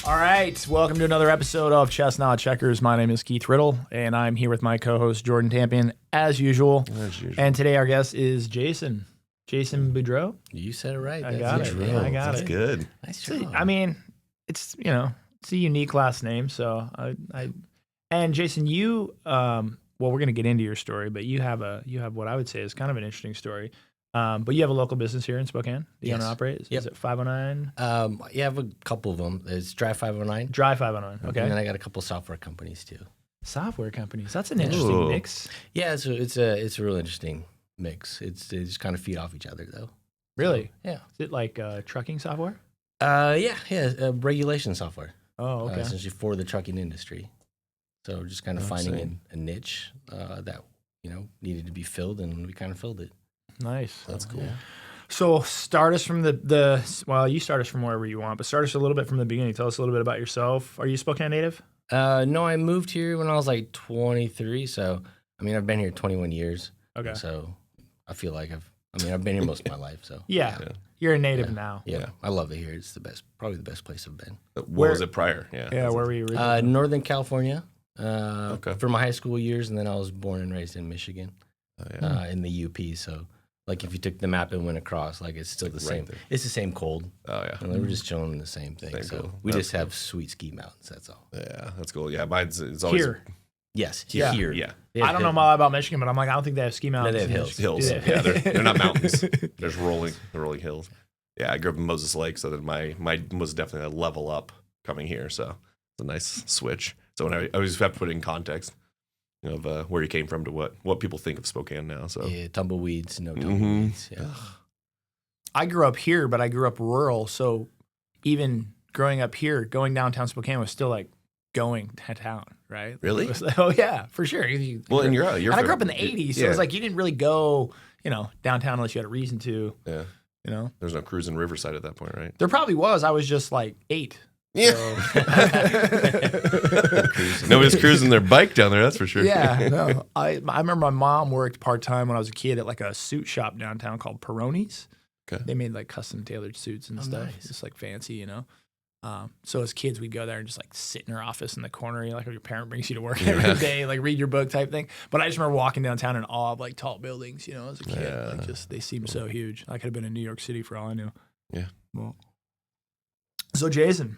All right, welcome to another episode of Chestnut Checkers. My name is Keith Riddle, and I'm here with my co-host Jordan Tampion, as usual. And today our guest is Jason Boudreau. You said it right. I got it. That's good. Nice job. I mean, it's a unique last name. So and Jason, you well, we're gonna get into your story, but you have what I would say is kind of an interesting story. But you have a local business here in Spokane that you own and operate. Yep. Is it 509? Yeah, I have a couple of them. It's Drive 509. Drive 509. Okay. And then I got a couple software companies too. Software companies. That's an interesting mix. Yeah, it's a real interesting mix. They just kind of feed off each other though. Really? So, yeah. Is it like trucking software? Regulation software. Oh, okay. Essentially for the trucking industry. So just kind of finding a niche that needed to be filled, and we kind of filled it. Nice. That's cool. Yeah. So start us from you start us from wherever you want, but start us a little bit from the beginning. Tell us a little bit about yourself. Are you Spokane native? No, I moved here when I was like 23. So, I mean, I've been here 21 years. Okay. So I feel like I've been here most of my life. So yeah. You're a native now. Yeah. I love it here. It's probably the best place I've been. Where was it prior? Yeah, where were you originally? Northern California Okay. for my high school years. And then I was born and raised in Michigan in the UP. So like if you took the map and went across, like it's still the same. there. It's the same cold. Oh, yeah. And we're just chilling in the same thing. Same so cool. we That's just have sweet ski mountains. That's all. Yeah, that's cool. Yeah, mine's it's always Here. Yes. Yeah. Here. Yeah. I don't know much about Michigan, but I'm like, I don't think they have ski mountains. they have in hills. Michigan. hills. Do they? Yeah, they're not mountains. There's rolling hills. Yeah, I grew up in Moses Lake, so then my was definitely a level up coming here. So it's a nice switch. So when I always have to put it in context of where you came from to what people think of Spokane now. So Yeah, tumbleweeds, no tumbleweeds. Yeah. I grew up here, but I grew up rural. So even growing up here, going downtown Spokane was still like going to town, right? Really? Oh yeah, for sure. well, and you're and I grew up in the 80s, so yeah. it was like you didn't really go, downtown unless you had a reason to. Yeah. There's no cruise in Riverside at that point, right? There probably was. I was just like 8. Yeah. Nobody's cruising their bike down there, that's for sure. Yeah. No. I remember my mom worked part-time when I was a kid at like a suit shop downtown called Peroni's. Okay. They made like custom tailored suits and stuff. Nice. Just like fancy, So as kids, we'd go there and just like sit in her office in the corner, like your parent brings you to work every day, like read your book type thing. But I just remember walking downtown in awe of like tall buildings, as a kid. Yeah. Like just they seemed so huge. I could have been in New York City for all I knew. Yeah. Well, so Jason,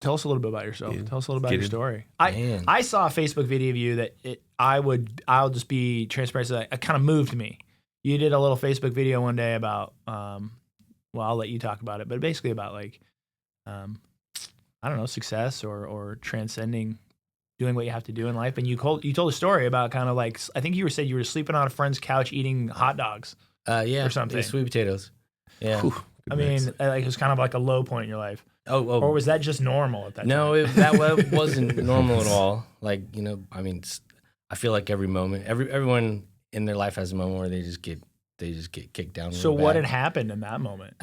tell us a little bit about yourself. Yeah. Tell us a little about your story. Man. I saw a Facebook video of you that I'll just be transparent. So it kind of moved me. You did a little Facebook video one day about, well, I'll let you talk about it, but basically about like, I don't know, success or transcending doing what you have to do in life. And you told a story about kind of like, I think you said you were sleeping on a friend's couch eating hot dogs. Or something. sweet potatoes. Yeah. Whew, I good mix. mean, like it was kind of like a low point in your life. Oh. Or was that just normal at that No, time? that wasn't normal at all. Like, I feel like every moment, everyone in their life has a moment where they just get kicked down. So really what bad. had happened in that moment?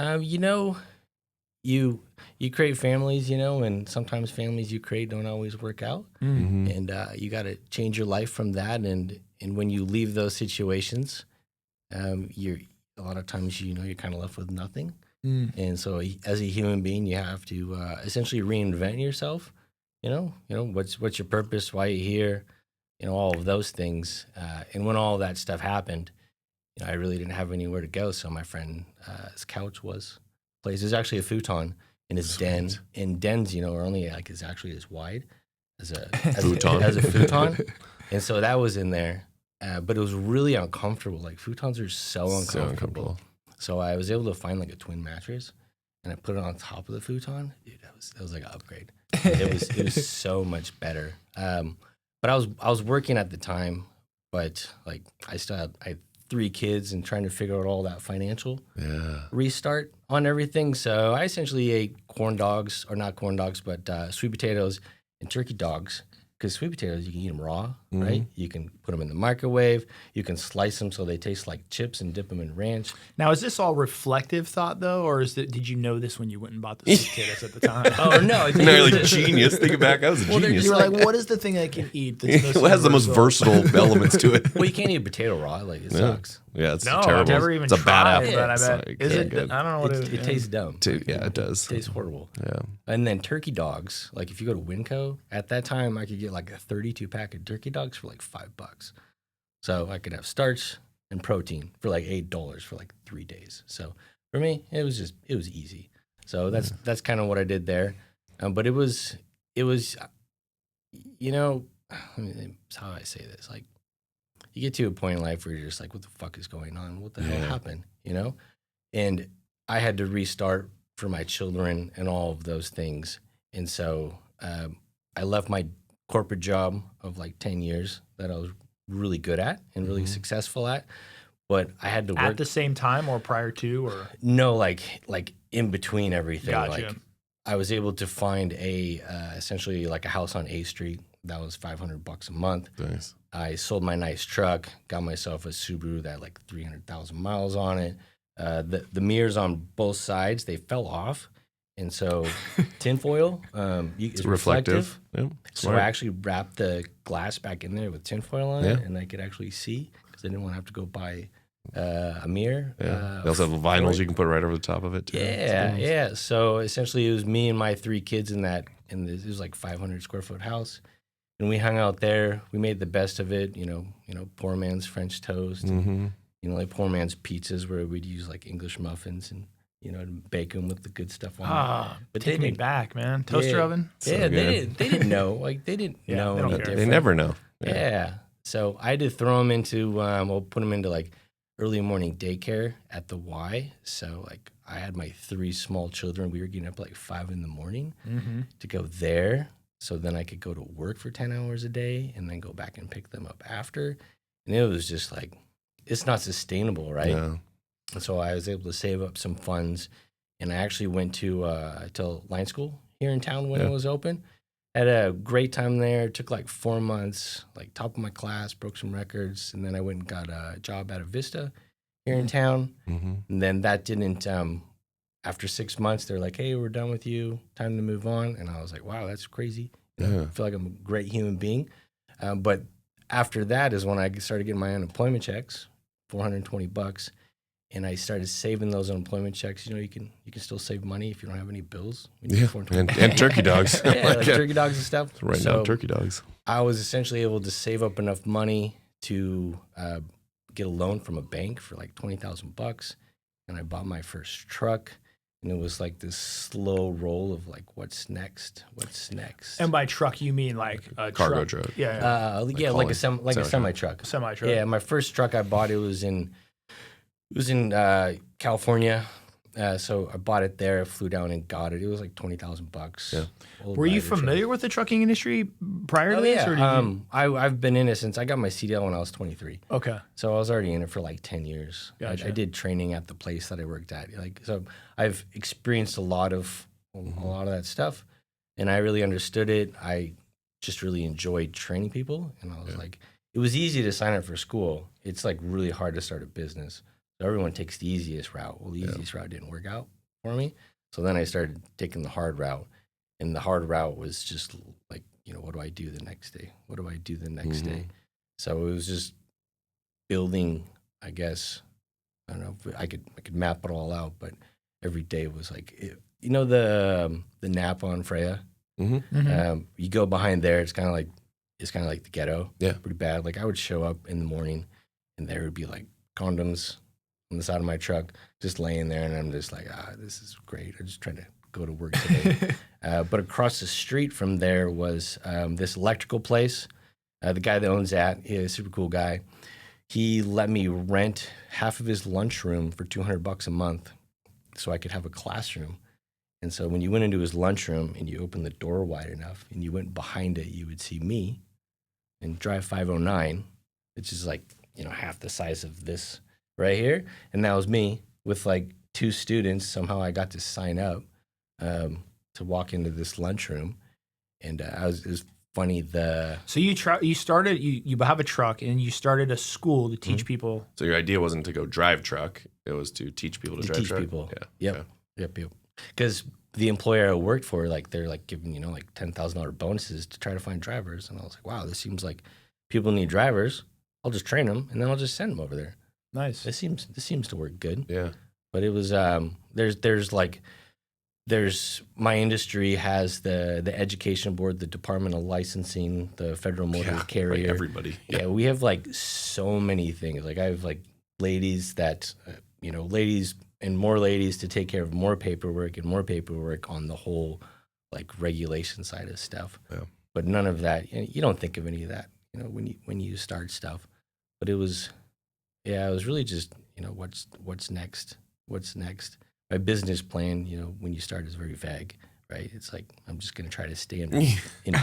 You create families, and sometimes families you create don't always work out. Mhm. And you got to change your life from that. And when you leave those situations, you're a lot of times you're kind of left with nothing. And so as a human being, you have to essentially reinvent yourself. What's your purpose? Why you're here? All of those things. And when all that stuff happened, I really didn't have anywhere to go. So my friend's couch was place. There's actually a futon in his den. And dens, are only like is actually as wide as a Futon. as a futon. And so that was in there. But it was really uncomfortable. Like futons are so uncomfortable. So I was able to find like a twin mattress, and I put it on top of the futon. Dude, that was like an upgrade. It was so much better. But I was working at the time, but like I had 3 kids and trying to figure out all that financial restart on everything. So I essentially ate corn dogs, or not corn dogs, but sweet potatoes and turkey dogs. Because sweet potatoes, you can eat them raw, right? You can put them in the microwave. You can slice them so they taste like chips and dip them in ranch. Now, is this all reflective thought though, or did you know this when you went and bought the cicadas at the time? Oh no, it's No, like genius. Thinking back, I was a genius. You were like, what is the thing I can eat? That's What has the most versatile elements to it? Well, you can't eat potato raw. Like it sucks. Yeah, it's No, terrible. I've never even it's a bad tried, apple. but I It's bet. like, Is yeah, it? good. I don't know what It tastes dumb. Yeah, it does. It tastes horrible. Yeah. And then turkey dogs, like if you go to Winco, at that time I could get like a 32 pack of turkey dogs for like $5. So I could have starch and protein for like $8 for like 3 days. So for me, it was easy. So that's kind of what I did there. But it was, you know, I mean, how do I say this? Like, you get to a point in life where you're just like, what the fuck is going on? What the hell happened? You know? And I had to restart for my children and all of those things. And so I left my corporate job of like 10 years that I was really good at and really successful at. But I had to work. At the same time or prior to? Or No, like in between everything. Gotcha. Like I was able to find essentially like a house on A Street that was $500 a month. Nice. I sold my nice truck, got myself a Subaru that had like 300,000 miles on it. The mirrors on both sides, they fell off. And so tinfoil is reflective. Yeah, So I actually wrapped the glass back in there with tinfoil on it, and I could actually see because I didn't want to have to go buy a mirror. Yeah. They also have vinyls you can put right over the top of it too. Yeah. So essentially, it was me and my 3 kids it was like 500 square foot house, and we hung out there. We made the best of it. You know, poor man's French toast. And, you know, like poor man's pizzas, where we'd use like English muffins and bake them with the good stuff on it. But take me back, man. Toaster oven. Yeah, they didn't know. Like they didn't know they don't any care. different. They never know. Yeah. So I had to throw them into, put them into like early morning daycare at the Y. So like I had my 3 small children. We were getting up at like 5 in the morning to go there. So then I could go to work for 10 hours a day and then go back and pick them up after. And it was just like, it's not sustainable, right? Yeah. And so I was able to save up some funds. And I actually went to line school here in town when it was open. Had a great time there. Took like 4 months, like top of my class, broke some records. And then I went and got a job at a Vista here in town. And then that didn't, after 6 months, they're like, hey, we're done with you. Time to move on. And I was like, wow, that's crazy. You know, I feel like I'm a great human being. But after that is when I started getting my unemployment checks, $420. And I started saving those unemployment checks. You know, you can still save money if you don't have any bills. And turkey dogs. Like turkey dogs and stuff. Right now, turkey dogs. I was essentially able to save up enough money to get a loan from a bank for like $20,000, and I bought my first truck. And it was like this slow roll of like, what's next? What's next? And by truck, you mean like a Cargo truck. Yeah. Like a semi truck. Semi truck. Yeah, my first truck I bought it was in California. So I bought it there, flew down and got it. It was like $20,000. Yeah. Were you familiar with the trucking industry prior to this? Yeah. Or did you... I've been in it since I got my CDL when I was 23. Okay. So I was already in it for like 10 years. Gotcha. I did training at the place that I worked at. So I've experienced a lot of that stuff, and I really understood it. I just really enjoyed training people, and I was like, it was easy to sign up for school. It's like really hard to start a business. So everyone takes the easiest route. Well, the easiest route didn't work out for me. So then I started taking the hard route. And the hard route was just like, what do I do the next day? What do I do the next day? So it was just building, I guess. I don't know if I could map it all out, but every day was like, the Napa on Freya. You go behind there, it's kind of like the ghetto. Yeah, pretty bad. Like I would show up in the morning, and there would be like condoms on the side of my truck, just laying there, and I'm just like, this is great. I'm just trying to go to work today. But across the street from there was this electrical place. The guy that owns that, he's a super cool guy. He let me rent half of his lunchroom for $200 a month, so I could have a classroom. And so when you went into his lunchroom and you opened the door wide enough and you went behind it, you would see me and Drive 509, which is like, half the size of this right here. And that was me with like 2 students. Somehow I got to sign up to walk into this lunchroom. And it was funny. So you started you have a truck and you started a school to teach people. So your idea wasn't to go drive truck; it was to teach people to drive teach truck. people. Yeah. Yep. Because the employer I worked for, like they're like giving like $10,000 bonuses to try to find drivers, and I was like, wow, this seems like people need drivers. I'll just train them and then I'll just send them over there. Nice. This seems to work good. Yeah. But it was there's my industry has the education board, the Department of Licensing, the Federal Motor Carrier. Like everybody. Yeah, we have like so many things. Like I have like ladies that ladies and more ladies to take care of more paperwork on the whole like regulation side of stuff. Yeah. But none of that. You don't think of any of that, when you start stuff. But it was really just what's next. My business plan, when you start, is very vague, right? It's like I'm just going to try to stay in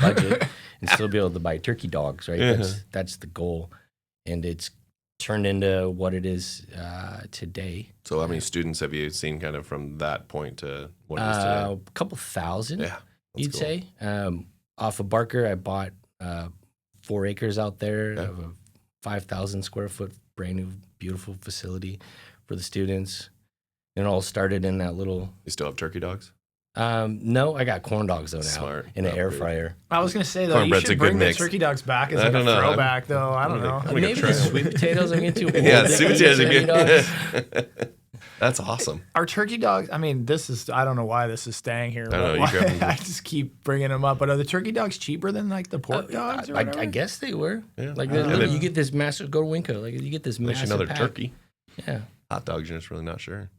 budget and still be able to buy turkey dogs, right? Yeah. That's the goal, and it's turned into what it is today. So how many students have you seen kind of from that point to what it is today? A couple thousand, Yeah, you'd cool. say. Off of Barker, I bought 4 acres out there of a 5,000 square foot brand new beautiful facility for the students. And it all started in that little. You still have turkey dogs? No, I got corn dogs though now. Smart. In an Oh, air good. fryer. I was gonna say though, you Cornbread's a should good bring the mix. turkey dogs back as I like a don't know. throwback though. I don't know. I'm gonna Maybe try the it. sweet potatoes I'm getting too old. Yeah, to sweet eat potatoes are turkey dogs. good. That's awesome. Our turkey dogs. I mean, I don't know why this is staying here. I know, but you why- grab them. I just keep bringing them up. But are the turkey dogs cheaper than like the pork dogs? Or whatever? I guess they were. Yeah. Like And then- you get this massive. Go to Winco. Like you get this Unless massive another pack. turkey. Yeah. Hot dogs, you're just really not sure.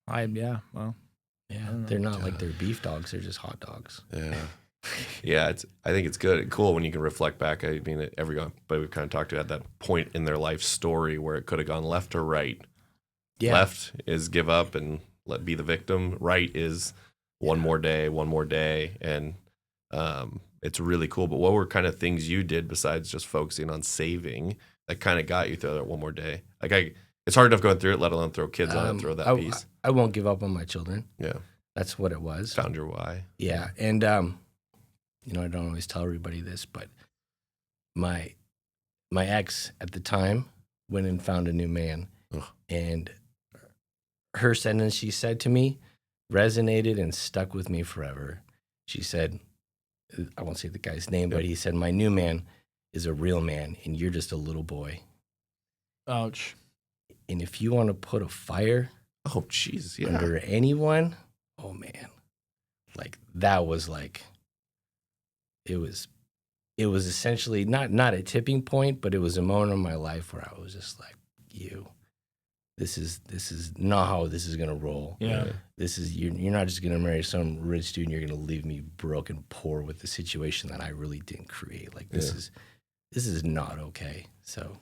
Well, Yeah. don't know. They're not like they're beef dogs. They're just hot dogs. Yeah. Yeah, I think it's good, cool when you can reflect back. I mean, everyone, but we've kind of talked about that point in their life story where it could have gone left or right. Yeah. Left is give up and be the victim. Right is one more day, and it's really cool. But what were kind of things you did besides just focusing on saving that kind of got you through that one more day? Like it's hard enough going through it, let alone throw kids on it and throw that piece. I won't give up on my children. Yeah, That's what it was. found your why. Yeah, and I don't always tell everybody this, but my ex at the time went and found a new man, Ugh. and her sentence she said to me resonated and stuck with me forever. She said, I won't say the guy's name, but he said, "My new man is a real man, and you're just a little boy. ouch. And if you want to put a fire Oh, jeez, yeah. under anyone, oh man, like that was like, it was essentially not a tipping point, but it was a moment in my life where I was just like, this is not how this is gonna roll. Yeah. This is you're not just gonna marry some rich dude and you're gonna leave me broke and poor with the situation that I really didn't create. Like this is not okay. So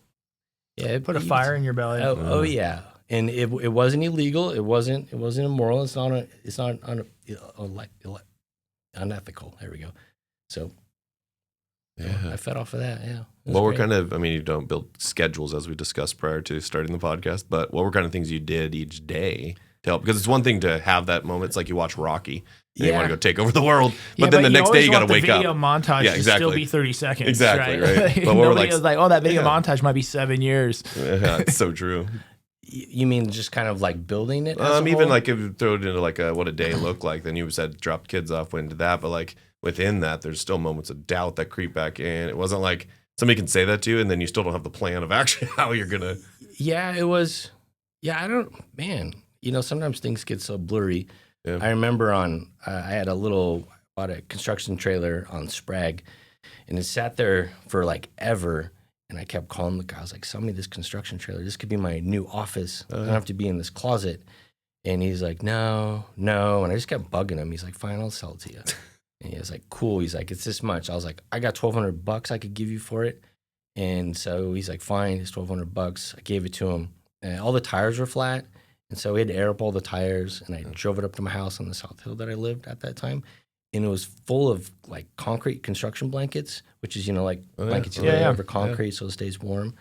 yeah, Put a fire in your belly. Oh yeah, and it wasn't illegal. It wasn't immoral. It's not unethical. There we go. So Yeah. I fed off of that. Yeah. What were kind of, I mean, you don't build schedules as we discussed prior to starting the podcast, but what were kind of things you did each day to help? Because it's one thing to have that moment. It's like you watch Rocky and you want to go take over the world, but then the next day you got to wake the up. video montage Yeah, to exactly. still be 30 seconds. Exactly, right. But But what were, nobody like- was like, oh, that video Yeah. montage might be 7 years. Yeah, it's so true. You mean just kind of like building it? as a Even whole? like if you throw it into like what a day looked like, then you said dropped kids off, went into that, but like within that, there's still moments of doubt that creep back in. It wasn't like somebody can say that to you and then you still don't have the plan of actually how you're gonna. Yeah, it was. Yeah, I don't. Man, sometimes things get so blurry. Yeah. I remember I had bought a construction trailer on Sprague, and it sat there for like ever. And I kept calling the guy. I was like, "Sell me this construction trailer. This could be my new office. I don't have to be in this closet." And he's like, "No." And I just kept bugging him. He's like, "Fine, I'll sell it to you." And he was like, "Cool." He's like, "It's this much." I was like, "I got $1,200 I could give you for it." And so he's like, "Fine, it's $1,200." I gave it to him. And all the tires were flat. And so we had to air up all the tires. And I drove it up to my house on the South Hill that I lived at that time. And it was full of like concrete construction blankets, which is, like blankets you lay over concrete so it stays warm.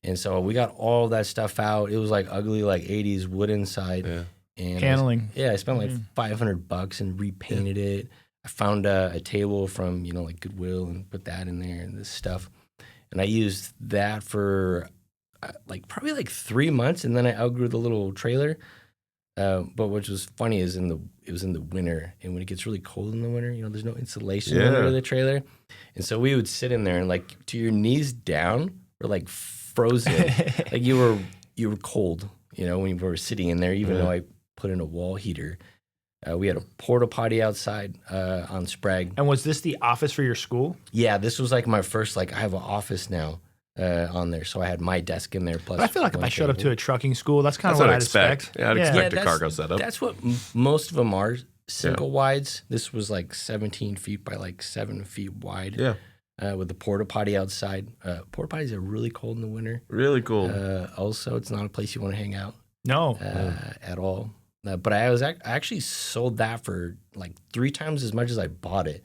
And so we got all that stuff out. It was like ugly, like 80s wood inside. Yeah. And Paneling. I spent like $500 and repainted it. I found a table from, like Goodwill and put that in there and this stuff. And I used that for probably like 3 months, and then I outgrew the little trailer. But what was funny is it was in the winter, and when it gets really cold in the winter, there's no insulation under the trailer. And so we would sit in there and like to your knees down, we're like frozen. Like you were cold, when you were sitting in there, even though I put in a wall heater. We had a porta potty outside on Sprague. And was this the office for your school? Yeah, this was like my first, I have an office now on there. So I had my desk in there. Plus, but I feel like if I showed up to a trucking school, that's kind of what I'd expect. Yeah, I'd expect a cargo setup. That's what most of them are, single wides. This was like 17 feet by like 7 feet wide. Yeah. With the porta potty outside. Porta potties are really cold in the winter. Really cool. Also, it's not a place you want to hang out. No. At all. But I actually sold that for like 3 times as much as I bought it.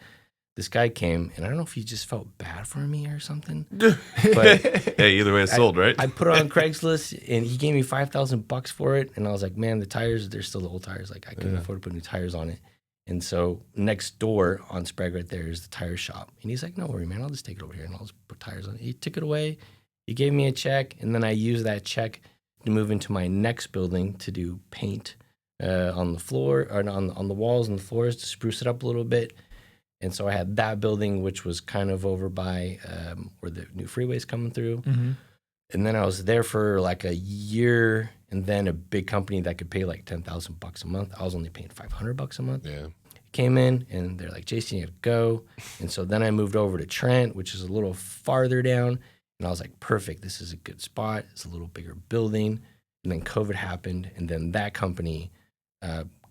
This guy came, and I don't know if he just felt bad for me or something. But hey, either way, it's sold, right? I put it on Craigslist, and he gave me $5,000 for it. And I was like, man, the tires, they're still the old tires. Like I couldn't afford to put new tires on it. And so next door on Sprague right there is the tire shop. And he's like, no worry, man, I'll just take it over here and I'll just put tires on it. He took it away. He gave me a check, and then I used that check to move into my next building to do paint. On the floor, or on the walls and the floors to spruce it up a little bit. And so I had that building, which was kind of over by where the new freeway's coming through. Mm-hmm. And then I was there for like a year, and then a big company that could pay like $10,000 a month. I was only paying $500 a month. Yeah. Came in, and they're like, Jason, you gotta go. And so then I moved over to Trent, which is a little farther down. And I was like, perfect, this is a good spot. It's a little bigger building. And then COVID happened, and then that company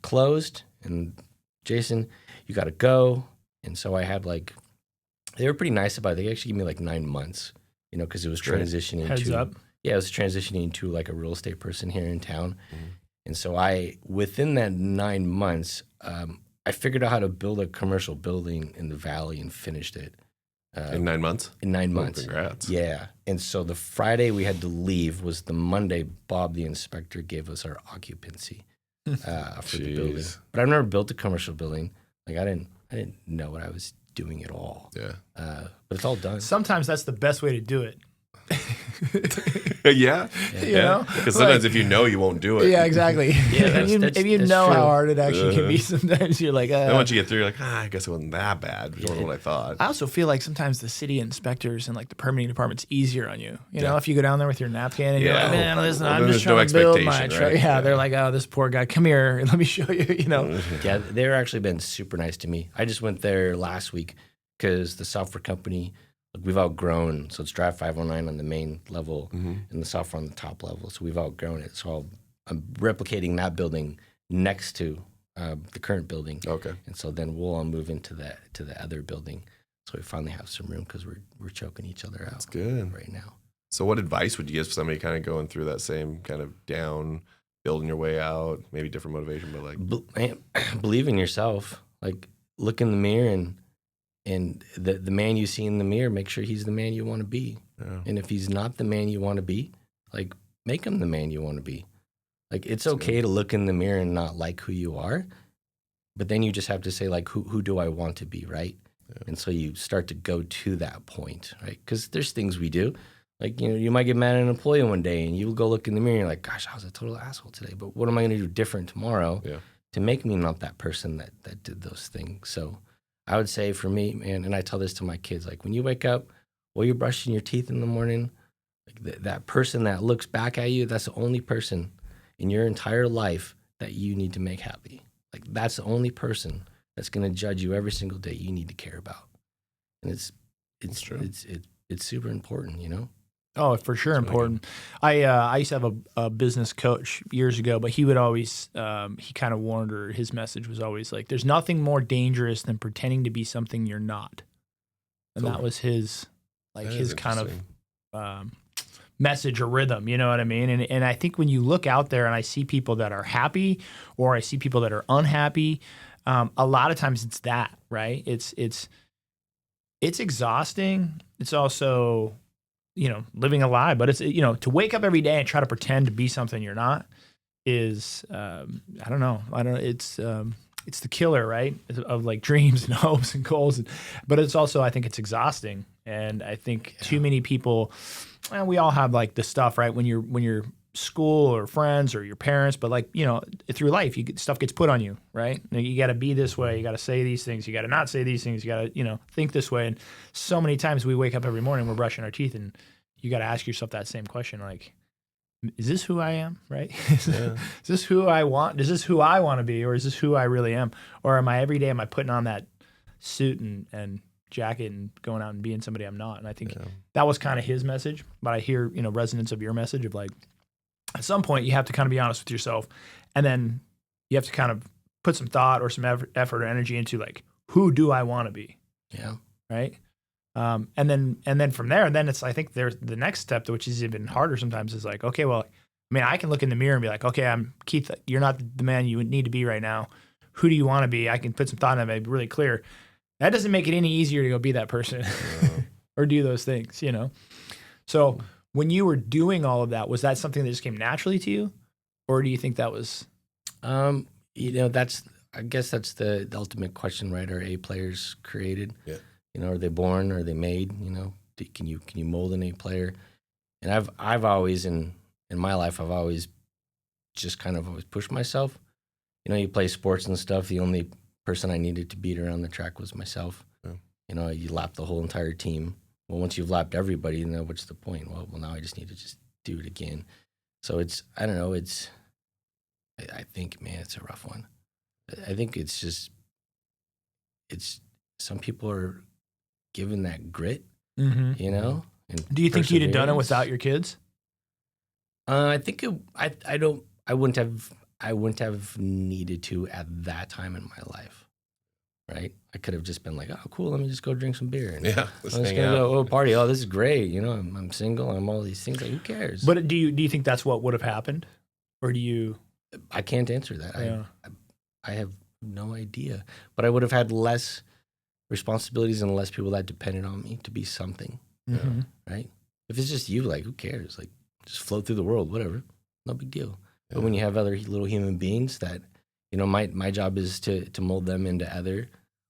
closed, and Jason, you got to go. And so I had they were pretty nice about it. They actually gave me like 9 months, because it was transitioning Heads up. Yeah, it was transitioning to like a real estate person here in town. Mm-hmm. And so within that 9 months, I figured out how to build a commercial building in the valley and finished it. In 9 months? In 9 months. Congrats. Yeah. And so the Friday we had to leave was the Monday Bob, the inspector, gave us our occupancy. For the building. But I've never built a commercial building. I didn't know what I was doing at all. Yeah. But it's all done. Sometimes that's the best way to do it. Yeah. You know? Because sometimes if you know, you won't do it. Yeah, exactly. Yeah, if you know true. how hard it actually can be, sometimes you're like, Then once you get through, you're like, I guess it wasn't that bad. It wasn't what I thought. I also feel like sometimes the city inspectors and like the permitting department's easier on you. You know, if you go down there with your napkin and you're like, man, listen, I'm just trying to build my truck. Right? Yeah, they're like, oh, this poor guy, come here, let me show you, Yeah, they've actually been super nice to me. I just went there last week because the software company, we've outgrown. So it's Drive 509 on the main level and the software on the top level. So we've outgrown it. So I'm replicating that building next to the current building. Okay. And so then we'll all move into the other building. So we finally have some room because we're choking each other out. That's good right now. So what advice would you give somebody kind of going through that same kind of down, building your way out, maybe different motivation, but believe in yourself. Look in the mirror and the man you see in the mirror, make sure he's the man you want to be. Yeah. And if he's not the man you want to be, make him the man you want to be. It's okay to look in the mirror and not like who you are, but then you just have to say, who do I want to be, right? Yeah. And so you start to go to that point, right? Because there's things we do. You might get mad at an employee one day and you'll go look in the mirror and you're like, gosh, I was a total asshole today, but what am I going to do different tomorrow to make me not that person that did those things? So I would say for me, man, and I tell this to my kids, when you wake up, while you're brushing your teeth in the morning, that person that looks back at you, that's the only person in your entire life that you need to make happy. That's the only person that's going to judge you every single day you need to care about. And it's true. It's super important, Oh, for sure important. I used to have a business coach years ago, but he would always, he kind of warned, or his message was always there's nothing more dangerous than pretending to be something you're not. And that was his, his kind of message or rhythm, you know what I mean? And I think when you look out there and I see people that are happy or I see people that are unhappy, a lot of times it's that, right? It's exhausting. It's also, living a lie, but it's, to wake up every day and try to pretend to be something you're not is, I don't know. It's it's the killer, right? Of like dreams and hopes and goals. But it's also, I think it's exhausting. And I think too many people, and we all have like the stuff, right? When you're school or friends or your parents, but like, you know, through life, stuff gets put on you, right? You got to be this way. You got to say these things. You got to not say these things. You got to, you know, think this way. And so many times we wake up every morning, we're brushing our teeth, and you got to ask yourself that same question, like, is this who I am, right? Is this who I want? Is this who I want to be, or is this who I really am? Or am I every day, am I putting on that suit and jacket and going out and being somebody I'm not? And I think that was kind of his message, but I hear, you know, resonance of your message of like, at some point you have to kind of be honest with yourself, and then you have to kind of put some thought or some effort or energy into like, who do I want to be? Yeah. Right. And then from there, then it's, I think there's the next step, which is even harder sometimes, is like, okay, well, I mean, I can look in the mirror and be like, okay, I'm Keith, you're not the man you need to be right now. Who do you want to be? I can put some thought in that, be really clear. That doesn't make it any easier to go be that person or do those things, you know? So when you were doing all of that, was that something that just came naturally to you? Or do you think that was? You know, I guess that's the ultimate question, right? Are A players created? Yeah. You know, are they born? Are they made? You know, can you mold an A player? And I've always in my life, I've always just kind of always pushed myself. You know, you play sports and stuff. The only person I needed to beat around the track was myself. Yeah. You know, you lap the whole entire team. Well, once you've lapped everybody, then what's the point? Well, now I just need to just do it again. So I don't know. I think, man, it's a rough one. I think it's some people are given that grit, you know. And do you think you'd have done it without your kids? I think I wouldn't have needed to at that time in my life, right? I could have just been like, oh, cool, let me just go drink some beer. And let's I'm just gonna go party. Oh, this is great. You know, I'm single. I'm all these things. Like, who cares? But do you think that's what would have happened, or do you? I can't answer that. Yeah. I have no idea. But I would have had less responsibilities and less people that depended on me to be something, right? If it's just you, like, who cares? Like, just float through the world, whatever. No big deal. Yeah. But when you have other little human beings that, you know, my job is to mold them into other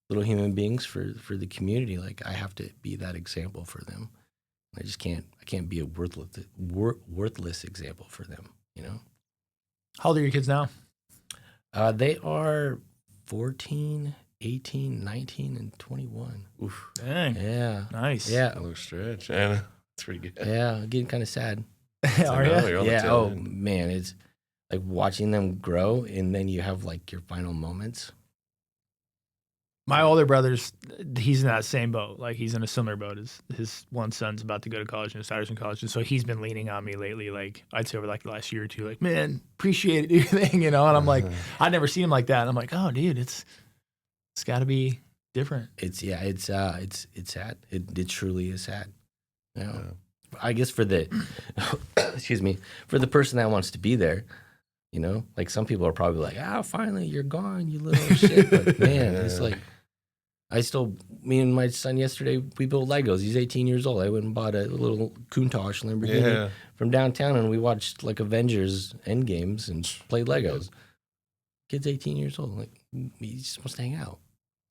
little human beings for the community. Like, I have to be that example for them. I just can't be a worthless example for them, you know? How old are your kids now? They are 14, 18, 19, and 21. Oof. Dang. Yeah. Nice. Yeah. A little stretch. And it's pretty good. Yeah, getting kind of sad. Are you? Yeah. Oh, man. It's like watching them grow, and then you have like your final moments. My older brother's, he's in that same boat. Like, he's in a similar boat. His one son's about to go to college and his daughter's in college. And so he's been leaning on me lately, like, I'd say over like the last year or two, like, man, appreciate it, thing, you know? And I'm like, I'd never seen him like that. And I'm like, oh, dude, it's got to be different. It's sad. It truly is sad. You know? I guess for the, excuse me, for the person that wants to be there, you know, like some people are probably like, finally you're gone, you little shit. But man, it's like, me and my son yesterday, we built Legos. He's 18 years old. I went and bought a little Countach Lamborghini from downtown, and we watched like Avengers Endgames and played Legos. Kid's 18 years old. Like, he's supposed to hang out.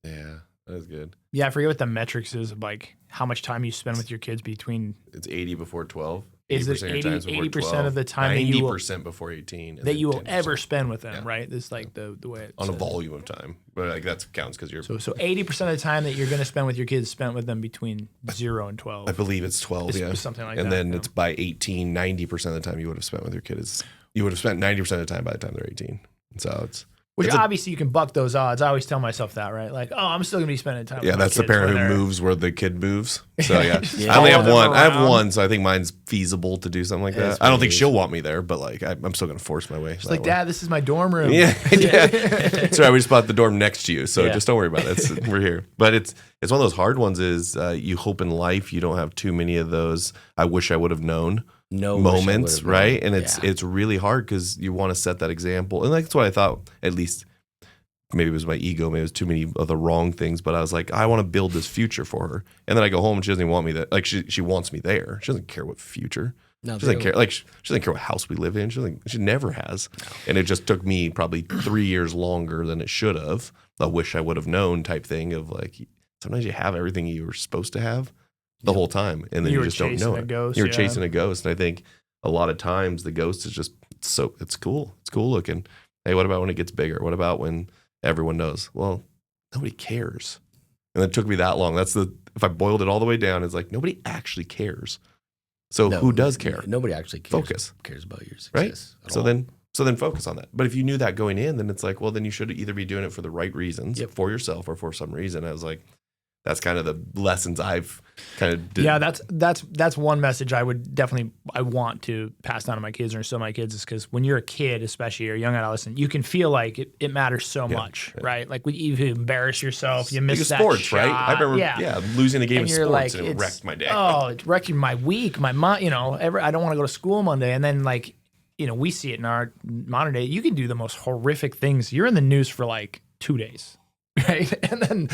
Yeah, that is good. Yeah, I forget what the metrics is of like how much time you spend with your kids between. It's 80 before 12. Is it 80% of the time 90% before 18 that you will ever spend with them, right? This is like the way it's on a volume of time, but like that counts because you're so 80% of the time that you're going to spend with your kids spent with them between 0 and 12. I believe it's 12, something like and that. And then it's by 18, 90% of the time you would have spent with your kids. You would have spent 90% of the time by the time they're 18. So it's. Which obviously you can buck those odds. I always tell myself that, right? Like, I'm still gonna be spending time. Yeah, with that's my the parent kids who moves where the kid moves. So yeah, I only have one. I have one, so I think mine's feasible to do something like that. I don't think she'll want me there, but like I'm still gonna force my way. She's like, Dad, this is my dorm room. Yeah. Sorry, we just bought the dorm next to you, so just don't worry about it. We're here. But it's one of those hard ones. Is you hope in life you don't have too many of those. I wish I would have known. Moments, right? And it's really hard because you want to set that example, and like that's what I thought. At least maybe it was my ego, maybe it was too many of the wrong things. But I was like, I want to build this future for her, and then I go home and she doesn't even want me there. Like she wants me there. She doesn't care what future. No, She doesn't care. Like she doesn't care what house we live in. She never has. And it just took me probably 3 years longer than it should have. I wish I would have known type thing of like sometimes you have everything you were supposed to have the whole time, and then you just don't know it. You're chasing a ghost, and I think a lot of times the ghost is just it's cool. It's cool looking. Hey, what about when it gets bigger? What about when everyone knows? Well, nobody cares. And it took me that long. If I boiled it all the way down, it's like nobody actually cares. So who does care? Nobody actually cares about your success. Right? So then focus on that. But if you knew that going in, then it's like, well, then you should either be doing it for the right reasons for yourself or for some reason. I was like, that's kind of the lessons I've kind of did. Yeah, that's one message I want to pass down to my kids or some of my kids is because when you're a kid, especially or a young adolescent, you can feel like it matters so much, right? Like you embarrass yourself, you miss that sports, shot. right? I remember, losing a game of sports like, and it wrecked my day. Oh, it wrecked my week, my mind. I don't want to go to school Monday, and then like we see it in our modern day. You can do the most horrific things. You're in the news for like 2 days. Right. And then,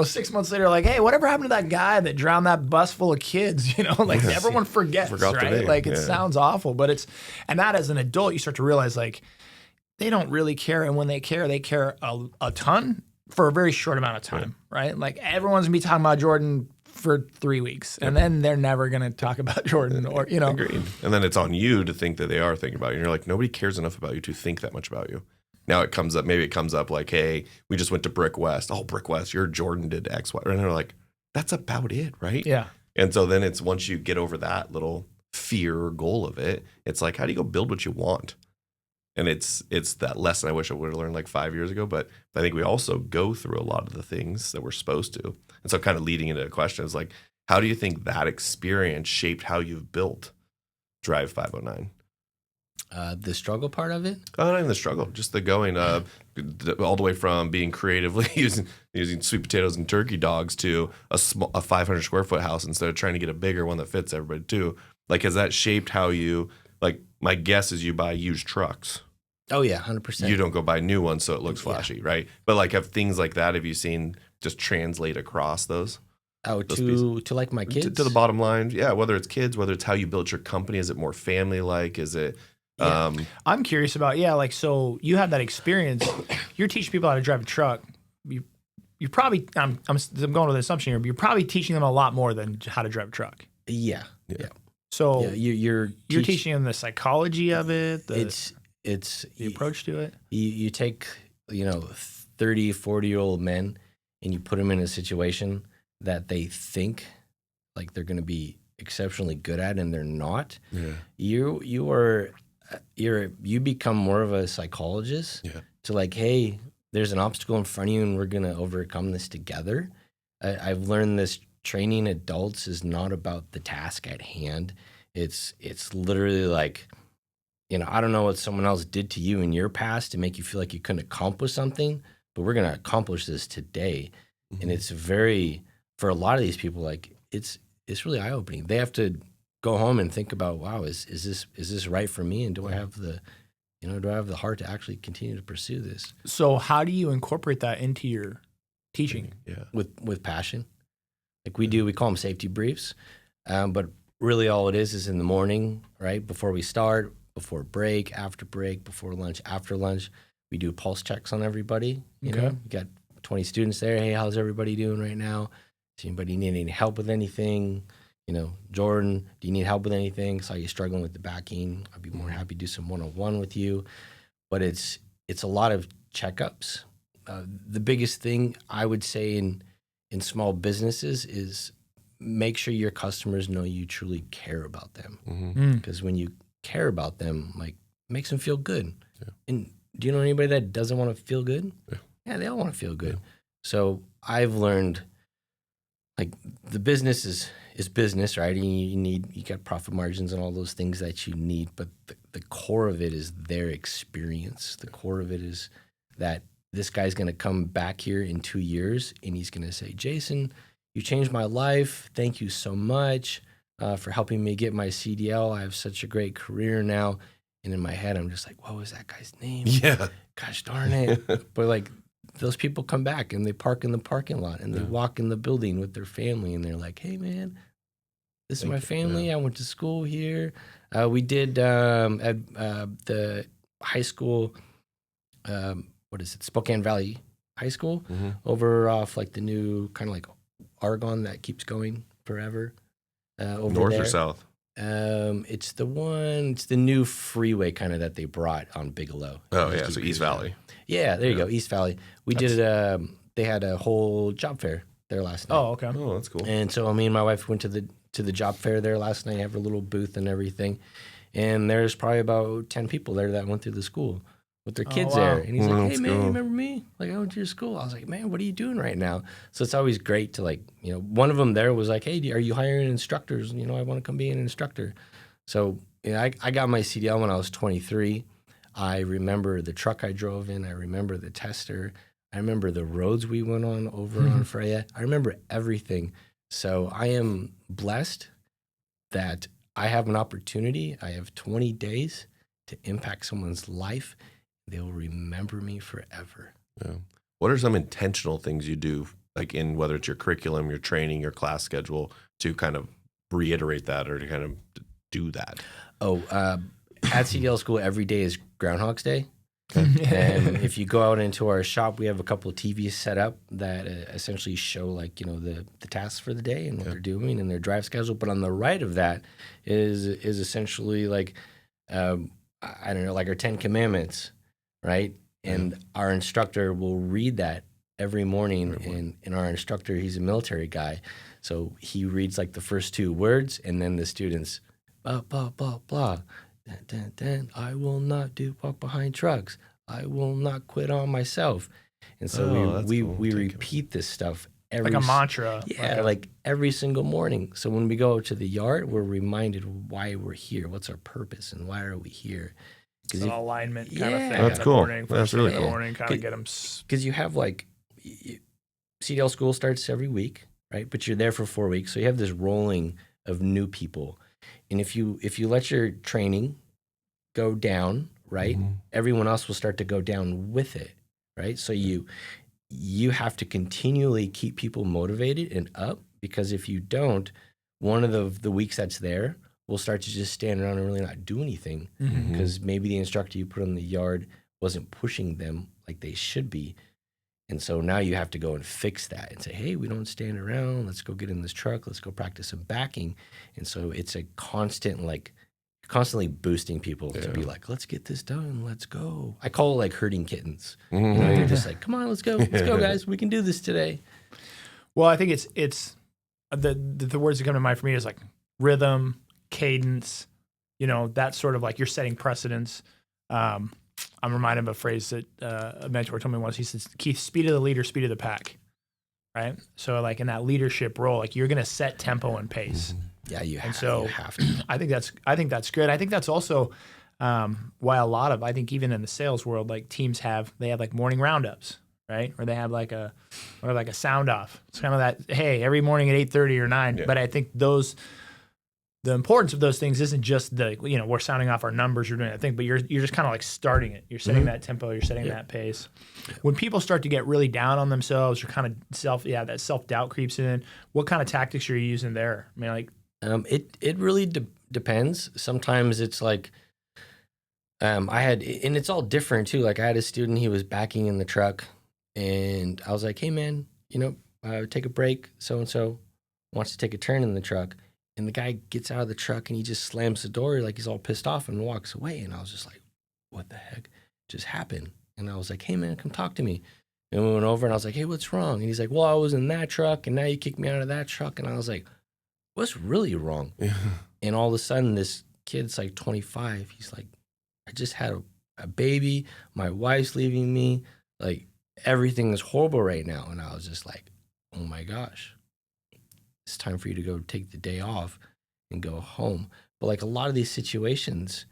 6 months later, like, hey, whatever happened to that guy that drowned that bus full of kids? Everyone forgets, right? Like, it sounds awful, but and that as an adult, you start to realize, like, they don't really care. And when they care a ton for a very short amount of time, right? Like, everyone's going to be talking about Jordan for 3 weeks, and then they're never going to talk about Jordan or. Agreed. And then it's on you to think that they are thinking about you. And you're like, nobody cares enough about you to think that much about you. Now maybe it comes up like, hey, we just went to Brick West. Oh, Brick West, your Jordan did X, Y. And they're like, that's about it, right? Yeah. And so then it's once you get over that little fear or goal of it, it's like, how do you go build what you want? And it's that lesson I wish I would have learned like 5 years ago. But I think we also go through a lot of the things that we're supposed to. And so kind of leading into a question is like, how do you think that experience shaped how you've built Drive 509? The struggle part of it? Oh, not even the struggle, just the going all the way from being creatively using sweet potatoes and turkey dogs to a 500 square foot house instead of trying to get a bigger one that fits everybody too. Like, has that shaped how you, like, my guess is you buy used trucks. Oh yeah, 100%. You don't go buy new ones so it looks flashy, right? But like, have things like that, have you seen just translate across those? Oh, to like my kids? To the bottom line, yeah, whether it's kids, whether it's how you built your company, is it more family-like, is it... Yeah. I'm curious about, so you have that experience. You're teaching people how to drive a truck. You probably, I'm going with an assumption here, but you're probably teaching them a lot more than how to drive a truck. Yeah. So you're teaching them the psychology of it. It's the approach to it. You take 30, 40-year-old men and you put them in a situation that they think like they're going to be exceptionally good at, and they're not. Yeah. You become more of a psychologist to like, hey, there's an obstacle in front of you and we're going to overcome this together. I've learned this training adults is not about the task at hand. It's literally like, I don't know what someone else did to you in your past to make you feel like you couldn't accomplish something, but we're going to accomplish this today. Mm-hmm. And it's for a lot of these people, like it's really eye-opening. They have to go home and think about, wow, is this right for me? And do I have the heart to actually continue to pursue this? So how do you incorporate that into your teaching? Yeah. With passion. Like we call them safety briefs. But really all it is in the morning, right? Before we start, before break, before lunch, after lunch, we do pulse checks on everybody. You got 20 students there. Hey, how's everybody doing right now? Does anybody need any help with anything? Jordan, do you need help with anything? Saw you struggling with the backing. I'd be more happy to do some one-on-one with you. But it's a lot of checkups. The biggest thing I would say in small businesses is make sure your customers know you truly care about them. Because when you care about them, like, it makes them feel good. Yeah. And do you know anybody that doesn't want to feel good? Yeah, they all want to feel good. Yeah. So I've learned, like, the business is business, right? And you got profit margins and all those things that you need, but the core of it is their experience. The core of it is that this guy's going to come back here in 2 years and he's going to say, Jason, you changed my life. Thank you so much for helping me get my CDL. I have such a great career now. And in my head, I'm just like, what was that guy's name? Yeah. Gosh darn it. But like, those people come back and they park in the parking lot and they walk in the building with their family and they're like, hey man, this is my family. I went to school here. We did at the high school, what is it, Spokane Valley High School, over off like the new kind of like Argonne that keeps going forever. Over North there. or south? It's the new freeway kind of that they brought on Bigelow. Oh, yeah, so East Valley. Yeah, there you go, East Valley. We did they had a whole job fair there last night. Oh, okay. Oh, that's cool. And so me and my wife went to the job fair there last night, have a little booth and everything. And there's probably about 10 people there that went through the school with their kids wow. there. And he's like, hey, That's man, cool. you remember me? Like, I went to your school. I was like, man, what are you doing right now? So it's always great to like, one of them there was like, hey, are you hiring instructors? I want to come be an instructor. So I got my CDL when I was 23. I remember the truck I drove in. I remember the tester. I remember the roads we went on over on Freya. I remember everything. So I am blessed that I have an opportunity. I have 20 days to impact someone's life. They will remember me forever. Yeah. What are some intentional things you do, like in whether it's your curriculum, your training, your class schedule, to kind of reiterate that or to kind of do that? Oh, at CDL school, every day is Groundhog's Day. And if you go out into our shop, we have a couple of TVs set up that essentially show like, the tasks for the day and what they're doing and their drive schedule. But on the right of that is essentially like, I don't know, like our 10 Commandments, right? And our instructor will read that every morning. And our instructor, he's a military guy. So he reads like the first 2 words and then the students, blah, blah, blah, blah. Dun, dun, dun. I will not walk behind trucks. I will not quit on myself. And so we repeat this stuff every like a mantra. Yeah, like every single morning. So when we go to the yard, we're reminded why we're here. What's our purpose and why are we here? It's an alignment kind of thing. That's in the cool. Morning, That's really in the cool. morning, kind of get them. Because you have like CDL school starts every week, right? But you're there for 4 weeks, so you have this rolling of new people. And if you let your training go down, right, everyone else will start to go down with it, right? So you have to continually keep people motivated and up, because if you don't, one of the weeks that's there will start to just stand around and really not do anything because maybe the instructor you put in the yard wasn't pushing them like they should be. And so now you have to go and fix that and say, hey, we don't stand around. Let's go get in this truck. Let's go practice some backing. And so it's a constantly boosting people to be like, let's get this done. Let's go. I call it like herding kittens. You're just like, come on, let's go. Let's go, guys. We can do this today. Well, I think it's the words that come to mind for me is like rhythm, cadence, that sort of like you're setting precedents. I'm reminded of a phrase that a mentor told me once. He says, Keith, speed of the leader, speed of the pack, right? So like in that leadership role, like you're going to set tempo and pace. Yeah, you have to. I think that's good. I think that's also why a lot of, I think even in the sales world, like teams have like morning roundups, right? Or they have like a sound off. It's kind of that, hey, every morning at 8:30 or 9. Yeah. But I think the importance of those things isn't just we're sounding off our numbers, you're doing that thing, but you're just kind of like starting it. You're setting that tempo, you're setting that pace. When people start to get really down on themselves or kind of that self-doubt creeps in, what kind of tactics are you using there? I mean, like, it really depends. Sometimes it's like, and it's all different too. Like I had a student, he was backing in the truck and I was like, hey man, take a break. So-and-so wants to take a turn in the truck. And the guy gets out of the truck and he just slams the door like he's all pissed off and walks away. And I was just like, what the heck just happened? And I was like, hey, man, come talk to me. And we went over and I was like, hey, what's wrong? And he's like, well, I was in that truck and now you kicked me out of that truck. And I was like, what's really wrong? And all of a sudden, this kid's like 25. He's like, I just had a baby. My wife's leaving me. Like, everything is horrible right now. And I was just like, oh, my gosh. It's time for you to go take the day off and go home. But like a lot of these situations,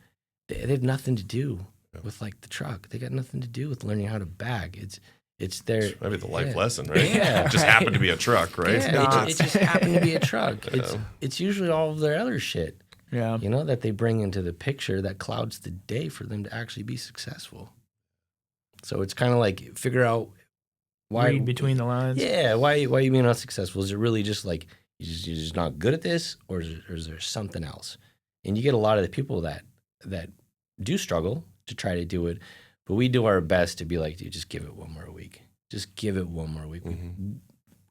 they have nothing to do with like the truck. They got nothing to do with learning how to bag. It's their maybe the life lesson, right? Yeah, it just happened to be a truck, right? Yeah, it just happened to be a truck. It's usually all of their other shit. Yeah, that they bring into the picture that clouds the day for them to actually be successful. So it's kind of like figure out why read between the lines. Yeah, why you being unsuccessful? Is it really just like you're just not good at this, or is there something else? And you get a lot of the people that do struggle to try to do it, but we do our best to be like, dude, just give it one more week. Just give it one more week.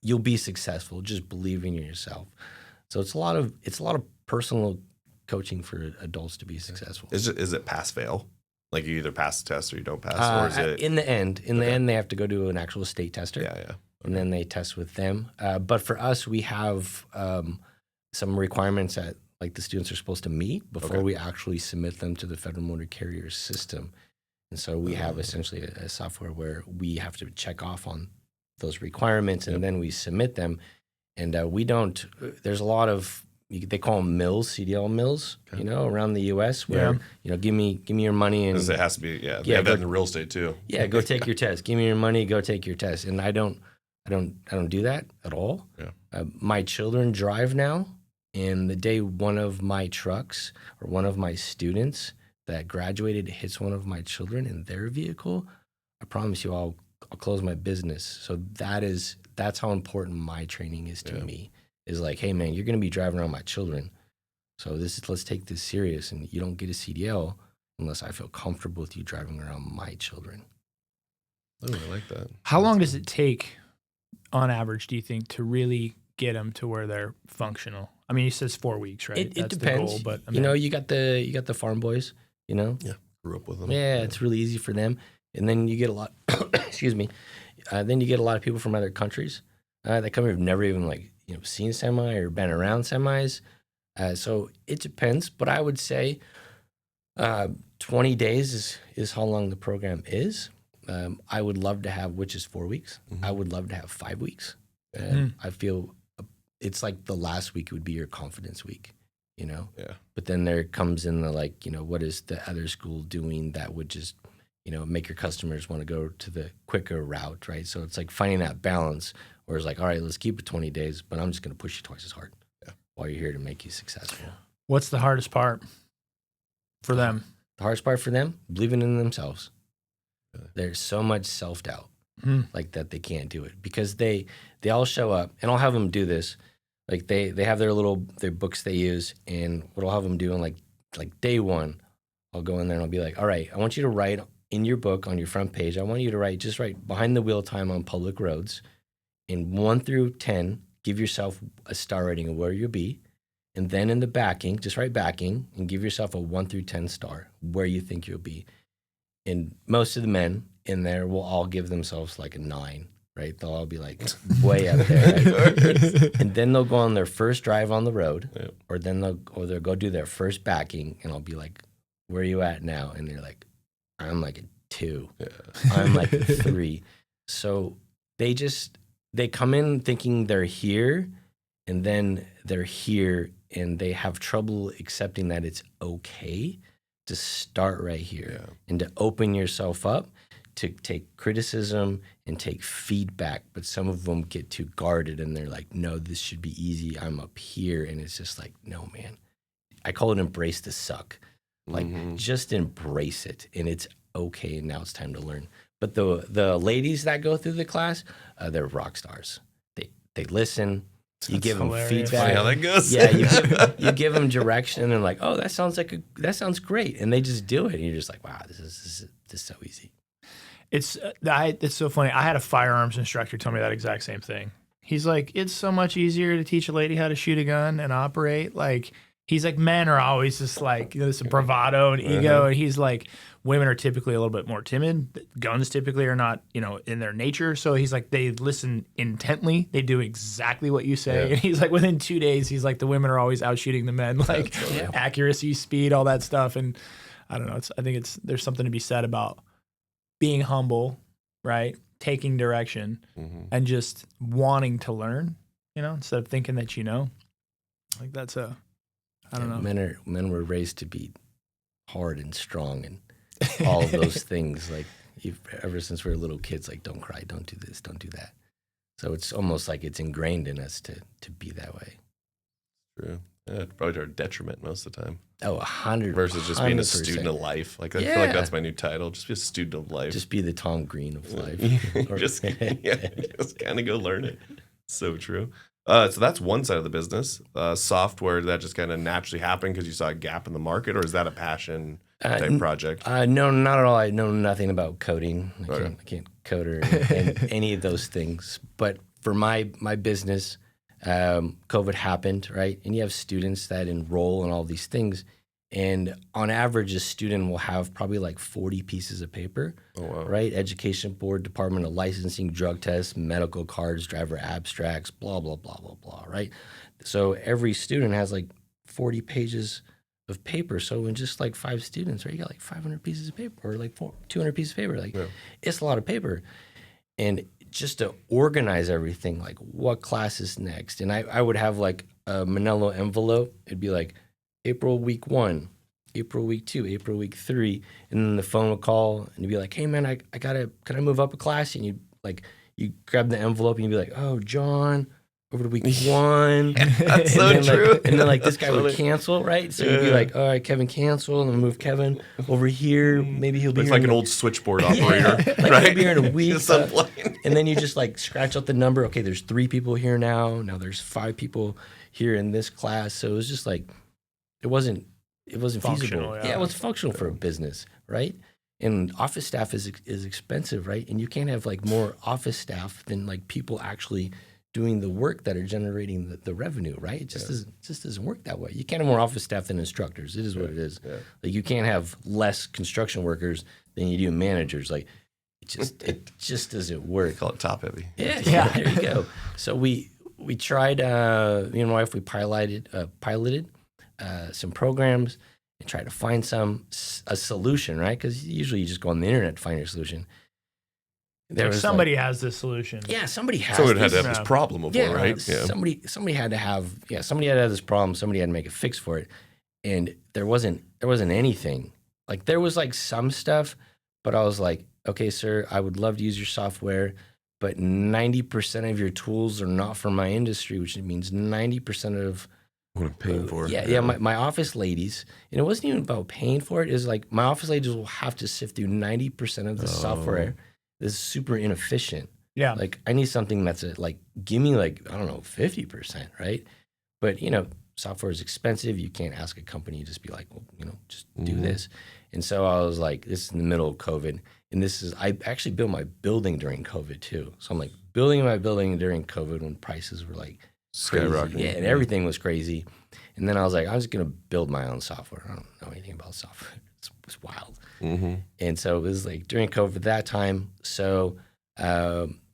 You'll be successful. Just believe in yourself. So it's a lot of personal coaching for adults to be successful. Is it pass fail? Like you either pass the test or you don't pass, or is it in the end? In the end, they have to go to an actual state tester. Yeah. And then they test with them. But for us, we have some requirements that like the students are supposed to meet before we actually submit them to the Federal Motor Carrier System. And so we have essentially a software where we have to check off on those requirements, and then we submit them. And we don't. There's a lot of, they call them mills, CDL mills, around the U.S. where give me your money, and it has to be they have that in the real estate too. Yeah, go take your test. Give me your money. Go take your test. And I don't do that at all. Yeah. My children drive now. And the day one of my trucks or one of my students that graduated hits one of my children in their vehicle, I promise you I'll close my business. So that's how important my training is to me. Is like, hey man, you're gonna be driving around my children. So let's take this serious, and you don't get a CDL unless I feel comfortable with you driving around my children. Oh, I like that. How long does it take on average, do you think, to really get them to where they're functional? I mean, he says 4 weeks, right? It That's depends. The goal, but I mean, you got the farm boys, Yeah, grew up with them. Yeah, it's really easy for them. And then you get a lot, excuse me, then you get a lot of people from other countries that come here who've never even seen semi or been around semis. So it depends, but I would say 20 days is how long the program is. I would love to have, which is 4 weeks. I would love to have 5 weeks. I feel it's like the last week would be your confidence week, Yeah. But then there comes in the what is the other school doing that would just, make your customers want to go to the quicker route, right? So it's like finding that balance where it's like, all right, let's keep it 20 days, but I'm just going to push you twice as hard while you're here to make you successful. What's the hardest part for them? The hardest part for them, believing in themselves. There's so much self-doubt. Like that they can't do it because they all show up, and I'll have them do this. Like they have their books they use, and what I'll have them do on like day one, I'll go in there and I'll be like, all right, I want you to write in your book on your front page. I want you to write behind the wheel time on public roads, in 1 through 10, give yourself a star rating of where you'll be, and then in the backing, just write backing and give yourself a 1 through 10 star where you think you'll be. And most of the men in there will all give themselves like a 9, right? They'll all be like way up there, right? And then they'll go on their first drive on the road, or they'll go do their first backing, and I'll be like, "Where are you at now?" And they're like, "I'm like a 2. I'm like a 3." So they come in thinking they're here, and then they're here, and they have trouble accepting that it's okay to start right here and to open yourself up to take criticism and take feedback. But some of them get too guarded, and they're like, no, this should be easy. I'm up here. And it's just like, no, man. I call it embrace the suck. Like, just embrace it. And it's okay. And now it's time to learn. But the ladies that go through the class, they're rock stars. They listen. You give them feedback. Funny how that goes. Yeah, you give them direction, and they're like, "Oh, that sounds great," and they just do it. And you're just like, "Wow, this is so easy." It's so funny. I had a firearms instructor tell me that exact same thing. He's like, "It's so much easier to teach a lady how to shoot a gun and operate." Like, he's like, men are always just like this bravado and ego, and he's like, women are typically a little bit more timid. Guns typically are not, in their nature. So he's like, they listen intently. They do exactly what you say. And he's like, within 2 days, he's like, the women are always out shooting the men, like accuracy, speed, all that stuff. And I don't know. I think there's something to be said about being humble, right? Taking direction and just wanting to learn, instead of thinking that like that's I don't know. Men were raised to be hard and strong and all of those things. Like ever since we were little kids, like don't cry, don't do this, don't do that. So it's almost like it's ingrained in us to be that way. True. Yeah, it's probably to our detriment most of the time. Oh, 100%. Versus just being a student of life. Like I feel like that's my new title. Just be a student of life. Just be the Tom Green of life. just kind of go learn it. So true. So that's one side of the business. Software, did that just kind of naturally happen because you saw a gap in the market, or is that a passion type project? No, not at all. I know nothing about coding. I Okay. can't code or and any of those things. But for my business, COVID happened, right? And you have students that enroll in all these things. And on average, a student will have probably like 40 pieces of paper, Oh, wow. right? Education Board, Department of Licensing, drug tests, medical cards, driver abstracts, blah, blah, blah, blah, blah, right? So every student has like 40 pages of paper. So in just like 5 students, right, you got like 500 pieces of paper or like 200 pieces of paper. Like It's a lot of paper. And just to organize everything, like what class is next? And I would have like a manila envelope. It'd be like April week 1, April week 2, April week 3. And then the phone would call and you'd be like, hey man, can I move up a class? And you grab the envelope and you'd be like, oh, John, over to week 1. That's so true. And then like this guy would cancel, right? So you'd be like, all right, Kevin cancel, and then move Kevin over here. Maybe he'll be It's here like an old switchboard operator, right? He'll be here in a week. Just unplugging. And then you just like scratch out the number. Okay, there's 3 people here now. Now there's 5 people here in this class. So it was just like, it wasn't Functional, feasible. yeah. It was functional for a business, right? And office staff is expensive, right? And you can't have like more office staff than like people actually doing the work that are generating the revenue, right? It just doesn't work that way. You can't have more office staff than instructors. It is what it is. Yeah. Like you can't have less construction workers than you do managers. Like it just doesn't work. Call it top heavy. Yeah, there you go. So we tried. Me and my wife, we piloted some programs and tried to find a solution, right? Because usually you just go on the internet to find your solution. Somebody has this solution. Yeah, somebody has. Someone had to have this problem before, right? Yeah. Somebody had to have. Yeah, somebody had to have this problem. Somebody had to make a fix for it, and there wasn't anything. Like there was like some stuff, but I was like, okay, sir, I would love to use your software, but 90% of your tools are not for my industry, which means 90% of what I'm paying for. Yeah. My office ladies, and it wasn't even about paying for it. It was like my office ladies will have to sift through 90% of the software. This is super inefficient. Yeah. Like I need something that's like, give me like, I don't know, 50%, right? But software is expensive. You can't ask a company to just be like, well, just do this. And so I was like, this is in the middle of COVID. And I actually built my building during COVID too. So I'm like building my building during COVID when prices were like skyrocketing. Yeah, and everything was crazy. And then I was like, I'm just going to build my own software. I don't know anything about software. It's wild. Mm-hmm. And so it was like during COVID that time. So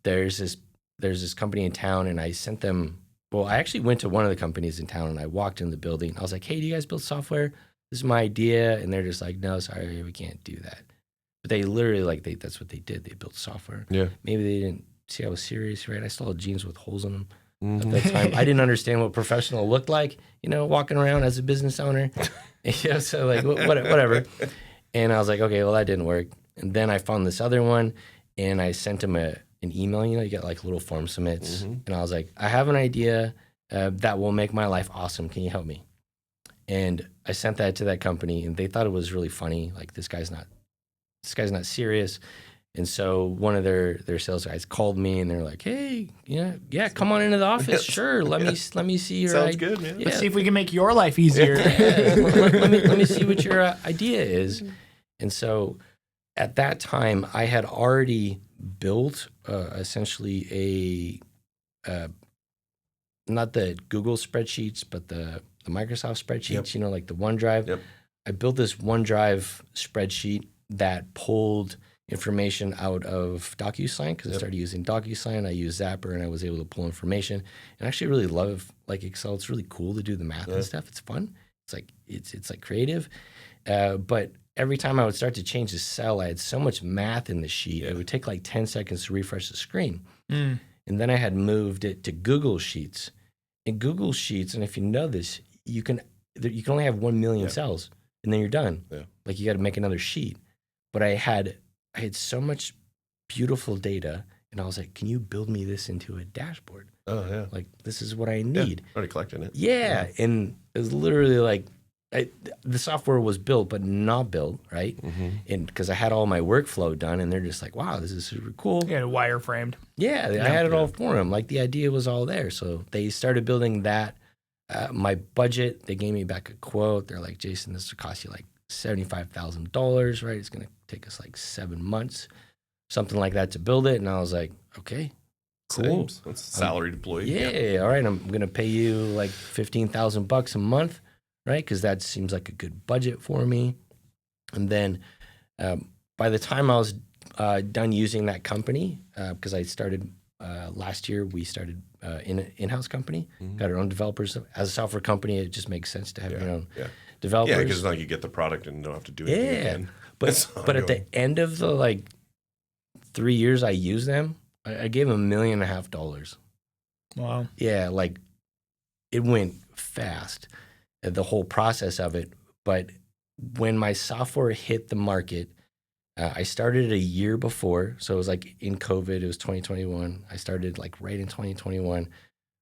there's this company in town, and I sent them. Well, I actually went to one of the companies in town, and I walked in the building. I was like, hey, do you guys build software? This is my idea. And they're just like, no, sorry, we can't do that. But they literally that's what they did. They built software. Yeah. Maybe they didn't see I was serious, right? I still had jeans with holes in them. At that time, I didn't understand what professional looked like, walking around as a business owner. So like whatever. And I was like, okay, well that didn't work. And then I found this other one, and I sent him an email. You get like little form submits, and I was like, I have an idea that will make my life awesome. Can you help me? And I sent that to that company, and they thought it was really funny. Like this guy's not serious. And so one of their sales guys called me, and they're like, "Hey, yeah, come on into the office. Sure, let me see your Sounds good, man. Yeah. Let's see if we can make your life easier." let me see what your idea is. And so at that time, I had already built essentially not the Google spreadsheets, but the Microsoft spreadsheets. Yep. Like the OneDrive. Yep. I built this OneDrive spreadsheet that pulled information out of DocuSign because I started using DocuSign. I used Zapper, and I was able to pull information. And I actually really love like Excel. It's really cool to do the math and stuff. It's fun. It's like it's like creative. But every time I would start to change the cell, I had so much math in the sheet. It would take like 10 seconds to refresh the screen. And then I had moved it to Google Sheets. In Google Sheets, and if you know this, you can only have 1 million cells, and then you're done. Yeah. Like you got to make another sheet. But I had so much beautiful data, and I was like, can you build me this into a dashboard? Oh, yeah. Like, this is what I need. Already collecting it. Yeah. And it was literally like the software was built, but not built, right? And because I had all my workflow done, and they're just like, wow, this is super cool. Yeah, wireframed. Yeah, I had it all for them. Like the idea was all there. So they started building that. My budget, they gave me back a quote. They're like, Jason, this will cost you like $75,000, right? It's going to take us like 7 months, something like that to build it. And I was like, okay, cool. That's salary deployed. Yeah, all right. I'm going to pay you like $15,000 a month, right? Because that seems like a good budget for me. And then by the time I was done using that company, because I started last year, we started an in-house company, got our own developers. As a software company, it just makes sense to have your own developers. Yeah, because it's not like you get the product and don't have to do anything again. But at the end of the like 3 years I used them, I gave them $1.5 million. Wow. Yeah, like it went fast, the whole process of it. But when my software hit the market, I started a year before. So it was like in COVID, it was 2021. I started like right in 2021.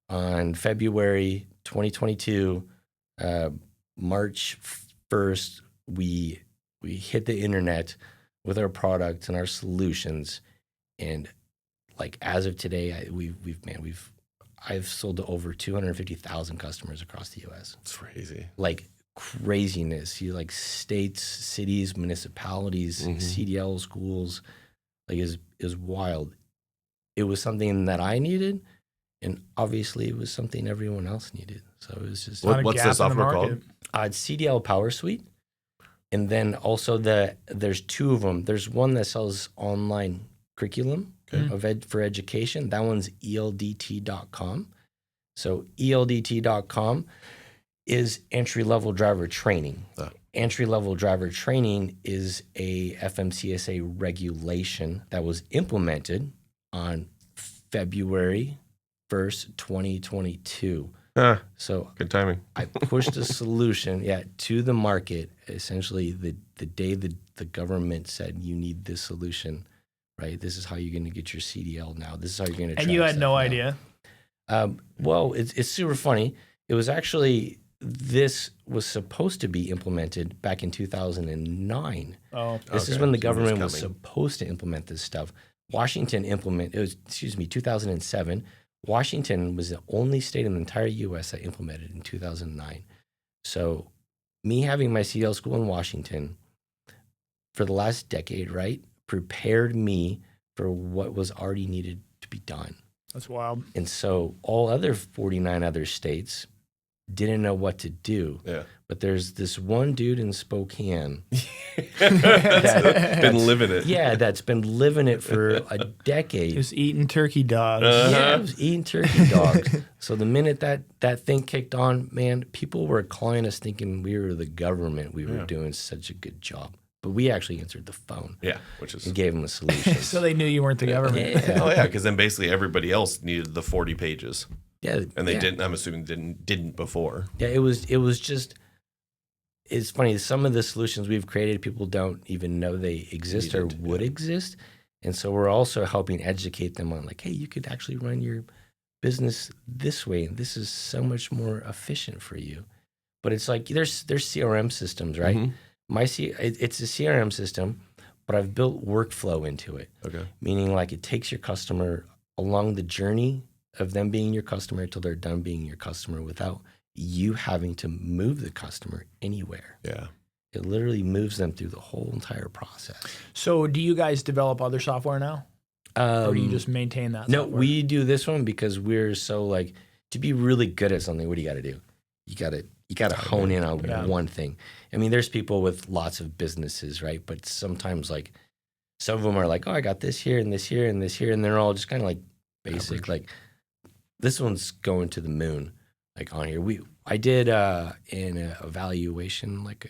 On February 2022, March 1st, we hit the internet with our products and our solutions. And like as of today, I've sold to over 250,000 customers across the U.S. It's crazy. Like craziness. You like states, cities, municipalities, CDL schools. Like is wild. It was something that I needed, and obviously it was something everyone else needed. So it was just What's the software called? It's CDL Power Suite. And then also there's two of them. There's one that sells online curriculum for education. That one's eldt.com. So eldt.com is entry-level driver training. Entry-level driver training is a FMCSA regulation that was implemented on February 1st, 2022. So good timing. I pushed a solution, to the market. Essentially, the day the government said you need this solution, right? This is how you're going to get your CDL now. This is how you're going to. And you had no idea. Well, it's super funny. It was actually this was supposed to be implemented back in 2009. Oh, this is when the government was supposed to implement this stuff. Washington 2007. Washington was the only state in the entire U.S. that implemented in 2009. So me having my CDL school in Washington for the last decade, right, prepared me for what was already needed to be done. That's wild. And so all other 49 other states didn't know what to do. Yeah. But there's this one dude in Spokane that's been living it. Yeah, that's been living it for a decade. Just eating turkey dogs. Yeah, it was eating turkey dogs. So the minute that thing kicked on, man, people were calling us thinking we were the government. We were doing such a good job. But we actually answered the phone. Yeah, which is... and gave them a solution. So they knew you weren't the government. Yeah. Oh, yeah, because then basically everybody else needed the 40 pages. Yeah. And they didn't, I'm assuming, didn't before. Yeah, it was just... It's funny, some of the solutions we've created, people don't even know they exist or would exist. And so we're also helping educate them on like, hey, you could actually run your business this way. And this is so much more efficient for you. But it's like, there's CRM systems, right? Mm-hmm. It's a CRM system, but I've built workflow into it. Okay. Meaning like it takes your customer along the journey of them being your customer until they're done being your customer without you having to move the customer anywhere. Yeah. It literally moves them through the whole entire process. So do you guys develop other software now? Or do you just maintain that No, software? we do this one because we're so like, to be really good at something, what do you got to do? You got to hone in on one thing. I mean, there's people with lots of businesses, right? But sometimes like some of them are like, oh, I got this here and this here and this here. And they're all just kind of like basic. Like this one's going to the moon. Like on here, I did an evaluation like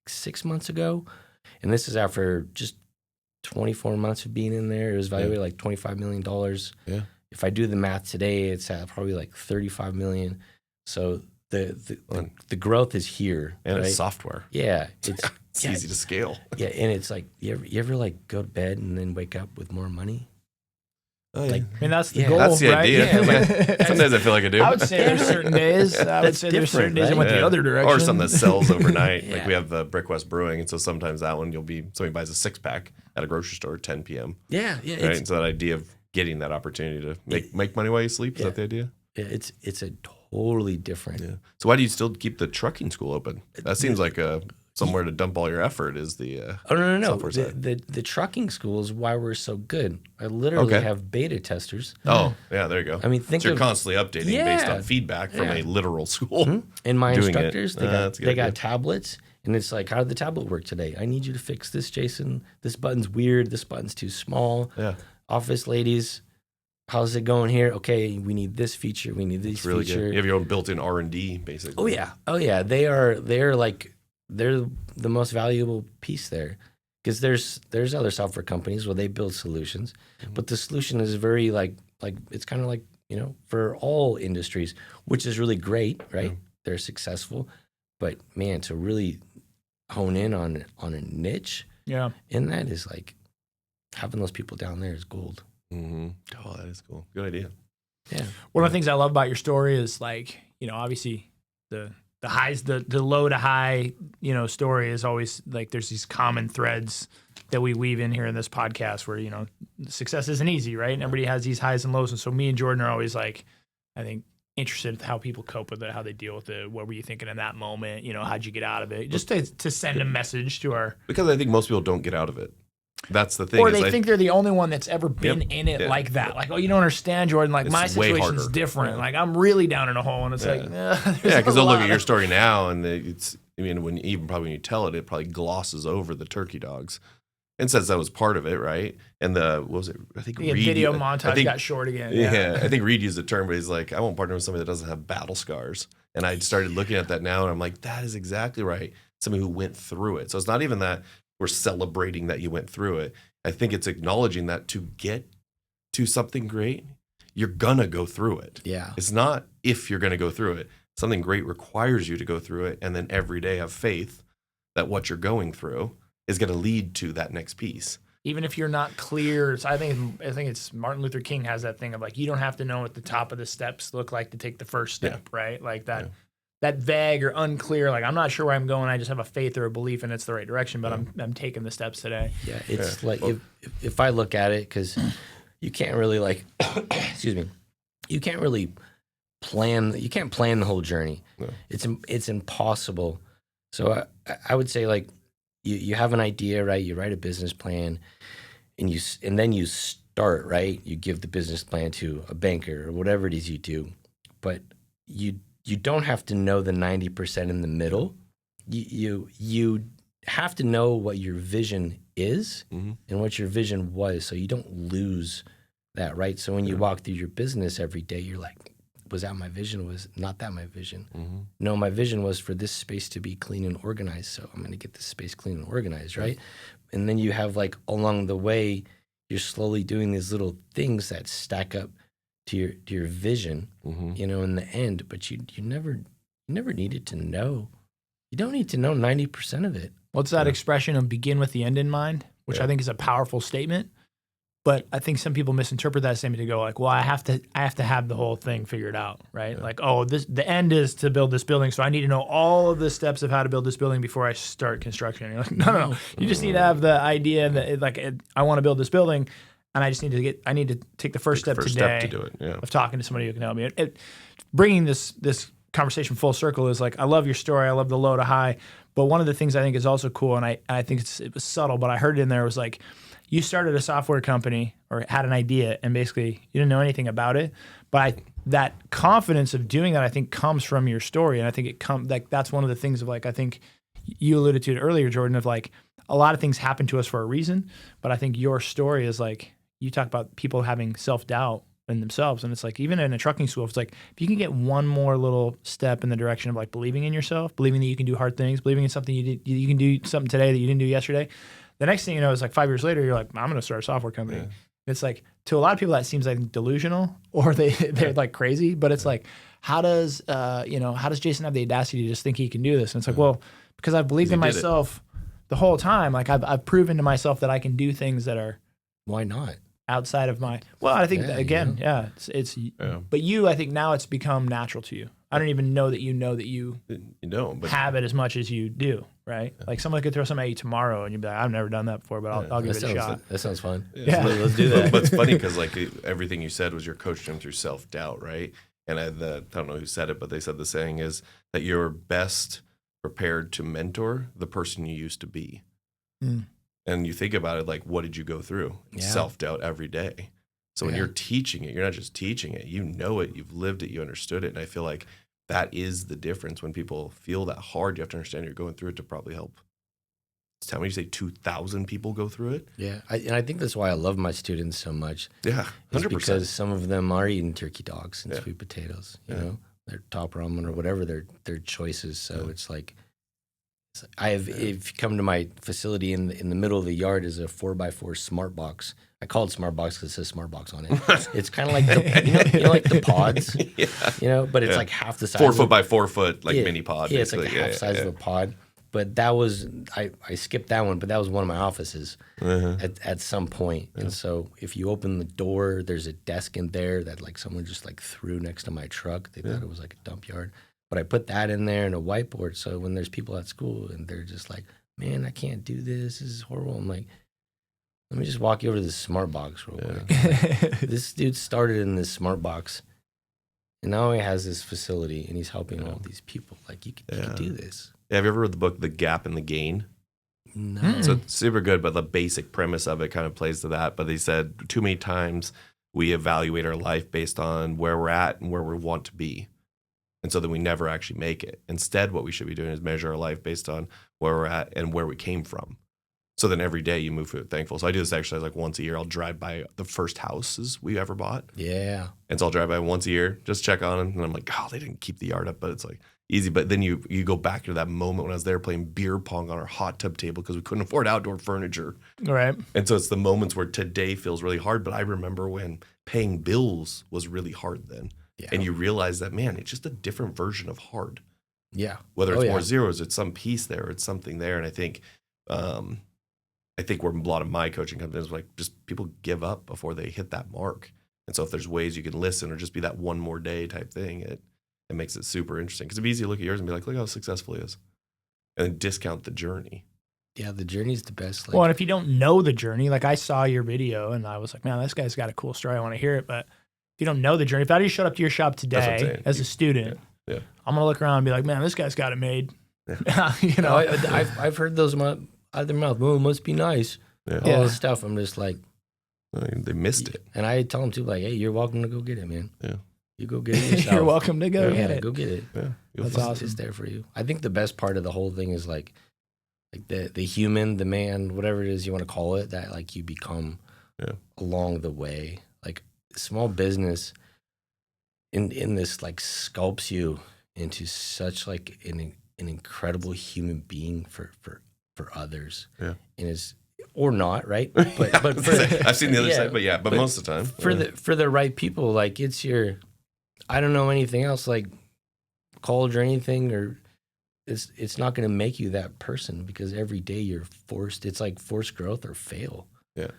6 months ago, and this is after just 24 months of being in there. It was evaluated like $25 million. Yeah. If I do the math today, it's at probably like 35 million. So the growth is here, and right? It's software. Yeah, it's easy to scale. Yeah, and it's like you ever like go to bed and then wake up with more money. Oh, yeah. Like, I mean, that's the Yeah. goal, That's the right? idea. Yeah, Sometimes I feel like I do. I would say there's certain days. I would That's say there's certain different, days I right? went the other direction. Or something that sells overnight. Yeah. Like we have the Brick West Brewing, and so sometimes that one somebody buys a 6-pack at a grocery store at 10 p.m. yeah. Right? And so that idea of getting that opportunity to make money while you sleep, is that the idea? It's a totally different. Yeah. So why do you still keep the trucking school open? That seems like somewhere to dump all your effort is the Oh no! software side. The trucking school is why we're so good. I literally have beta testers. Oh, yeah, there you go. I mean, think so you're of constantly updating based on Yeah. feedback from Yeah. a literal school. and my doing it. instructors. That's a good They got idea. tablets, and it's like, how did the tablet work today? I need you to fix this, Jason. This button's weird. This button's too small. Yeah, Office ladies, how's it going here? Okay, we need this feature. We need this it's really feature. good. You have your own built-in R&D, basically. Oh yeah. They're the most valuable piece there, because there's other software companies where they build solutions, but the solution is very like it's kind of like, for all industries, which is really great, right? Yeah. They're successful, but man, to really hone in on a niche, Yeah. and that is like having those people down there is gold. Mm-hmm. Oh, that is cool. Good idea. Yeah. One of the things I love about your story is like, obviously the highs, the low to high, story is always like there's these common threads that we weave in here in this podcast where, success isn't easy, right? And everybody has these highs and lows. And so me and Jordan are always like, I think, interested in how people cope with it, how they deal with it. What were you thinking in that moment? How'd you get out of it? Just to send a message to our... Because I think most people don't get out of it. That's the thing. Or they think they're the only one that's ever been in it Yeah. like that. Like, oh, you don't understand, Jordan. Like, It's my way situation's harder. different. Yeah. Like, I'm really down in a hole. And it's like, Yeah, there's because a they'll look lot at your of- story now, and when you tell it, it probably glosses over the turkey dogs, and says that was part of it, right? And what was it? I think Yeah, Reed, video I montage think- got short again. Yeah, I think Reed used the term, but he's like, I won't partner with somebody that doesn't have battle scars. And I started looking at that now, and I'm like, that is exactly right. Somebody who went through it. So it's not even that we're celebrating that you went through it. I think it's acknowledging that to get to something great, you're gonna go through it. Yeah. It's not if you're gonna go through it. Something great requires you to go through it, and then every day have faith that what you're going through is gonna lead to that next piece. Even if you're not clear, so I think it's Martin Luther King has that thing of like, you don't have to know what the top of the steps look like to take the first step, right? Like that. That vague or unclear, like I'm not sure where I'm going. I just have a faith or a belief and it's the right direction, but I'm taking the steps today. Yeah, it's like if I look at it, because you can't really like, excuse me, you can't really plan. You can't plan the whole journey. No. It's impossible. So I would say like you have an idea, right? You write a business plan, and then you start, right? You give the business plan to a banker or whatever it is you do, but you don't have to know the 90% in the middle. You have to know what your vision is and what your vision was, so you don't lose that, right? So when you walk through your business every day, you're like, was that my vision? Was not that my vision? No, my vision was for this space to be clean and organized, so I'm going to get this space clean and organized, right? And then you have like along the way, you're slowly doing these little things that stack up to your vision, in the end, but you never needed to know. You don't need to know 90% of it. What's that expression of begin with the end in mind, which I think is a powerful statement. But I think some people misinterpret that statement to go like, well, I have to have the whole thing figured out, right? Yeah. Like, oh, the end is to build this building, so I need to know all of the steps of how to build this building before I start construction. And you're like, no. You just need to have the idea that I want to build this building, and I just need to take the first step today to do it, of talking to somebody who can help me. Bringing this conversation full circle is like, I love your story. I love the low to high. But one of the things I think is also cool, and I think it was subtle, but I heard it in there, was like, you started a software company or had an idea, and basically you didn't know anything about it. But that confidence of doing that, I think, comes from your story. And I think that's one of the things of like, I think you alluded to it earlier, Jordan, of like, a lot of things happen to us for a reason. But I think your story is like, you talk about people having self-doubt in themselves. And it's like, even in a trucking school, it's like, if you can get one more little step in the direction of like believing in yourself, believing that you can do hard things, believing in something you can do something today that you didn't do yesterday. The next thing you know is like 5 years later, you're like, I'm going to start a software company. Yeah. It's like, to a lot of people, that seems like delusional or they're like crazy, but it's like, how does Jason have the audacity to just think he can do this? And it's like, well, because I've believed in myself the whole time. Like I've proven to myself that I can do things that are. Why not? outside of my, well, I think that, again, it's but you, I think now it's become natural to you. I don't even know that you but have it as much as you do, right? Like someone could throw something at you tomorrow and you'd be like, I've never done that before, but I'll give it a shot. That sounds fun. Yeah. Let's do that. But it's funny because like everything you said was you're coaching them through self-doubt, right? And I don't know who said it, but they said the saying is that you're best prepared to mentor the person you used to be. And you think about it, like, what did you go through? Self-doubt every day. So when you're teaching it, you're not just teaching it. You know it. You've lived it. You understood it. And I feel like that is the difference. When people feel that hard, you have to understand you're going through it to probably help. How many you say 2,000 people go through it? Yeah. And I think that's why I love my students so much. Yeah, 100%. Because some of them are eating turkey dogs and sweet potatoes, you know, their top ramen or whatever their choices. So it's like, if you come to my facility in the middle of the yard is a 4x4 smart box. I call it smart box because it says smart box on it. It's kind of like you know, like the pods, you know, but it's like half the size. 4 foot by 4 foot, like mini pod. Yeah, it's like half the size of a pod. But that was I skipped that one, but that was one of my offices at some point. And so if you open the door, there's a desk in there that like someone just like threw next to my truck. They thought it was like a dump yard. But I put that in there and a whiteboard. So when there's people at school and they're just like, man, I can't do this. This is horrible. I'm like, let me just walk you over to this smart box real quick. Like, this dude started in this smart box and now he has this facility and he's helping all these people. Like, you could do this. Yeah, have you ever read the book The Gap and the Gain? No. So it's super good, but the basic premise of it kind of plays to that. But they said too many times we evaluate our life based on where we're at and where we want to be. And so then we never actually make it. Instead, what we should be doing is measure our life based on where we're at and where we came from. So then every day you move forward thankful. So I do this exercise like once a year. I'll drive by the first houses we ever bought. Yeah. And so I'll drive by once a year, just check on them. And I'm like, oh, they didn't keep the yard up, but it's like easy. But then you go back to that moment when I was there playing beer pong on our hot tub table because we couldn't afford outdoor furniture. Right. And so it's the moments where today feels really hard. But I remember when paying bills was really hard then. Yeah. And you realize that, man, it's just a different version of hard. Yeah. Whether it's more zeros, it's some piece there, it's something there. And I think where a lot of my coaching comes in is like just people give up before they hit that mark. And so if there's ways you can listen or just be that one more day type thing, it makes it super interesting. Because it's easy to look at yours and be like, look how successful he is. And then discount the journey. Yeah, the journey's the best. Well, and if you don't know the journey, like I saw your video and I was like, man, this guy's got a cool story. I want to hear it. But if you don't know the journey, if I just showed up to your shop today as a student, I'm going to look around and be like, man, this guy's got it made. Yeah. You know, I've heard those out of their mouth. Oh, it must be nice. Yeah. All this stuff. I'm just like, they missed it. And I tell them too, like, hey, you're welcome to go get it, man. Yeah. You go get it yourself. You're welcome to go get it. Go get it. Yeah. That's awesome. It's there for you. I think the best part of the whole thing is like the human, the man, whatever it is you want to call it, that like you become along the way. Like small business in this like sculpts you into such like an incredible human being for others. Yeah. And is or not, right? But I've seen the other side, but most of the time. For the right people, like it's your I don't know anything else like college or anything, or it's not going to make you that person because every day you're forced. It's like forced growth or fail. Yeah.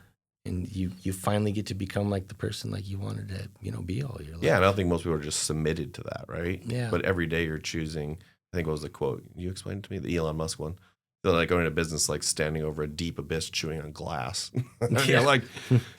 And you finally get to become like the person like you wanted to, be all your life. Yeah, and I don't think most people are just submitted to that, right? Yeah. But every day you're choosing. I think what was the quote you explained to me, the Elon Musk one. They're like going into business, like standing over a deep abyss, chewing on glass. You're like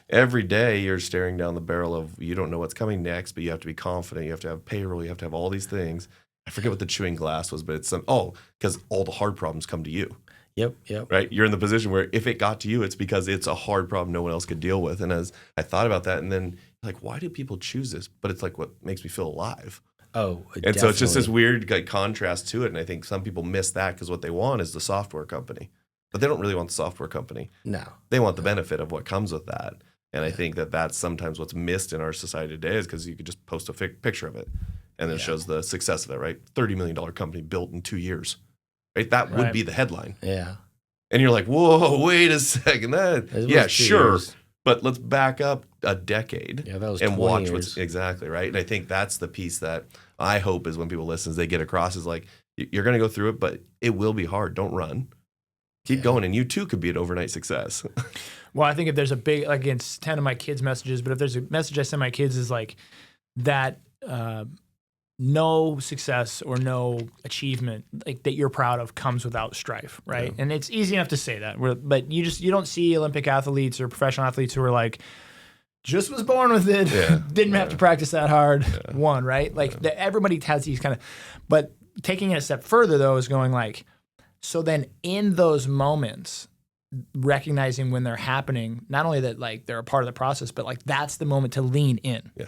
every day you're staring down the barrel of you don't know what's coming next, but you have to be confident. You have to have payroll. You have to have all these things. I forget what the chewing glass was, but it's because all the hard problems come to you. Yep. Right? You're in the position where if it got to you, it's because it's a hard problem no one else could deal with. And as I thought about that, and then like, why do people choose this? But it's like what makes me feel alive. Oh, and definitely. So it's just this weird like contrast to it. And I think some people miss that because what they want is the software company, but they don't really want the software company. No, they want the benefit of what comes with that. And I think that that's sometimes what's missed in our society today is because you could just post a picture of it and then it shows the success of it, right? $30 million company built in 2 years, right? That would be the headline. Yeah. And you're like, whoa, wait a second. Sure. Years. But let's back up a decade and watch years. what's exactly right. And I think that's the piece that I hope is when people listen, they get across is like, you're going to go through it, but it will be hard. Don't run. Keep going, and you too could be an overnight success. Well, I think if there's a big, like, it's 10 of my kids' messages, but if there's a message I send my kids is like that, no success or no achievement like that you're proud of comes without strife, right? And it's easy enough to say that, but you don't see Olympic athletes or professional athletes who are like, just was born with it, didn't have to practice that hard, won, right? Like everybody has these kind of, but taking it a step further though is going like, so then in those moments, recognizing when they're happening, not only that like they're a part of the process, but like that's the moment to lean in. Yeah.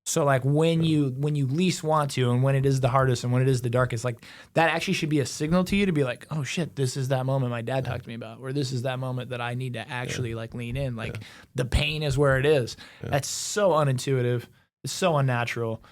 So like when you least want to, and when it is the hardest and when it is the darkest, like that actually should be a signal to you to be like, oh shit, this is that moment my dad talked to me about, or this is that moment that I need to actually like lean in. Like the pain is where it is. That's so unintuitive. It's so unnatural.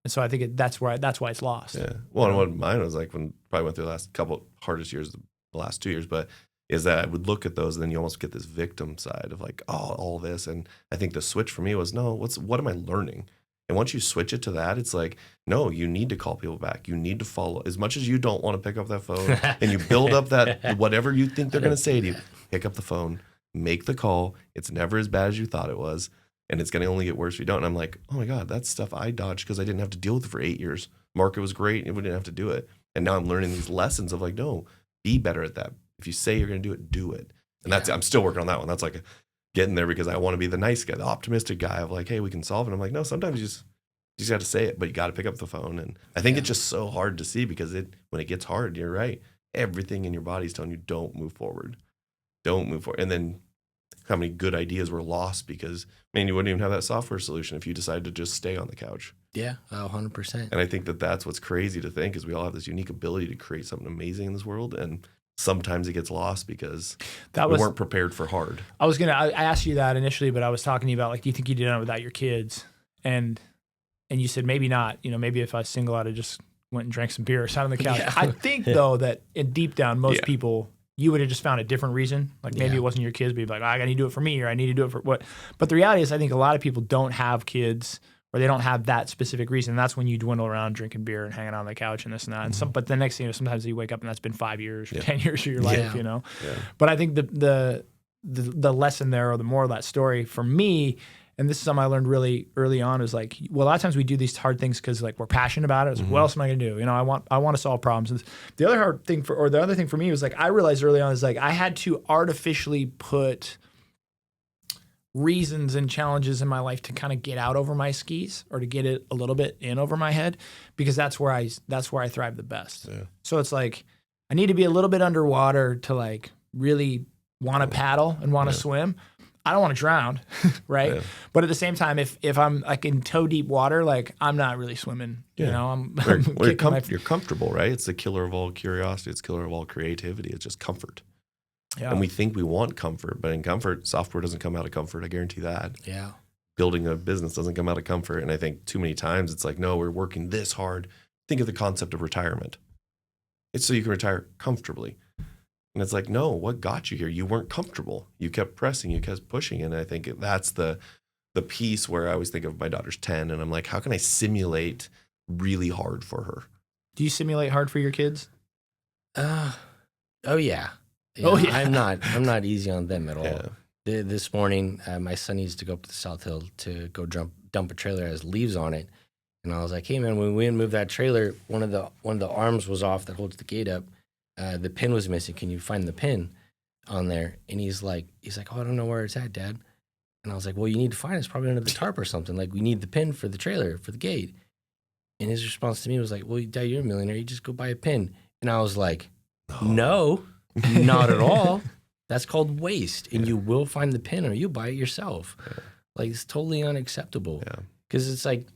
And so I think that's why it's lost. Yeah. Well, and what mine was like when probably went through the last couple hardest years, the last 2 years, but is that I would look at those and then you almost get this victim side of like, oh, all this. And I think the switch for me was, no, what am I learning? And once you switch it to that, it's like, no, you need to call people back. You need to follow. As much as you don't want to pick up that phone and you build up that, whatever you think they're going to say to you, pick up the phone, make the call. It's never as bad as you thought it was. And it's going to only get worse if you don't. And I'm like, oh my God, that's stuff I dodged because I didn't have to deal with it for 8 years. Market was great and we didn't have to do it. And now I'm learning these lessons of like, no, be better at that. If you say you're going to do it, do it. And that's, I'm still working on that one. That's like getting there because I want to be the nice guy, the optimistic guy of like, hey, we can solve it. I'm like, no, sometimes you just got to say it, but you got to pick up the phone. And I think it's just so hard to see because when it gets hard, you're right. Everything in your body's telling you don't move forward. Don't move forward. And then how many good ideas were lost because, man, you wouldn't even have that software solution if you decided to just stay on the couch. Yeah, 100%. And I think that's what's crazy to think is we all have this unique ability to create something amazing in this world. And sometimes it gets lost because we weren't prepared for hard. I asked you that initially, but I was talking to you about like, do you think you did it without your kids? And you said maybe not. You know, maybe if I was single, I'd have just went and drank some beer or sat on the couch. Yeah. I think though that deep down, most people, you would have just found a different reason. Like maybe it wasn't your kids, but you'd be like, I need to do it for me, or I need to do it for what. But the reality is, I think a lot of people don't have kids, or they don't have that specific reason. And that's when you dwindle around drinking beer and hanging out on the couch and this and that. And but the next thing, sometimes you wake up and that's been 5 years or 10 years of your life, you know. Yeah. But I think the lesson there, or the moral of that story for me, and this is something I learned really early on, is like, well, a lot of times we do these hard things because like we're passionate about it. It's like, what else am I gonna do? You know, I want to solve problems. And the other thing for me was like, I realized early on is like I had to artificially put reasons and challenges in my life to kind of get out over my skis, or to get it a little bit in over my head, because that's where I thrive the best. Yeah. So it's like I need to be a little bit underwater to like really want to paddle and want to swim. I don't want to drown, right? Yeah. But at the same time, if I'm like in toe deep water, like I'm not really swimming. You know, you're comfortable, right? It's the killer of all curiosity. It's the killer of all creativity. It's just comfort. Yeah. And we think we want comfort, but in comfort, software doesn't come out of comfort. I guarantee that. Yeah. Building a business doesn't come out of comfort. And I think too many times it's like, no, we're working this hard. Think of the concept of retirement. It's so you can retire comfortably. And it's like, no, what got you here? You weren't comfortable. You kept pressing, you kept pushing. And I think that's the piece where I always think of my daughter's 10 and I'm like, how can I simulate really hard for her? Do you simulate hard for your kids? Oh yeah. I'm not easy on them at all. Yeah. This morning, my son needs to go up to the South Hill to go dump a trailer that has leaves on it. And I was like, hey man, when we moved that trailer, one of the arms was off that holds the gate up. The pin was missing. Can you find the pin on there? And he's like, oh, I don't know where it's at, Dad. And I was like, well, you need to find it. It's probably under the tarp or something. Like, we need the pin for the trailer, for the gate. And his response to me was like, well, Dad, you're a millionaire. You just go buy a pin. And I was like, no, not at all. That's called waste. And you will find the pin, or you buy it yourself. Yeah. Like, it's totally unacceptable. Because it's like,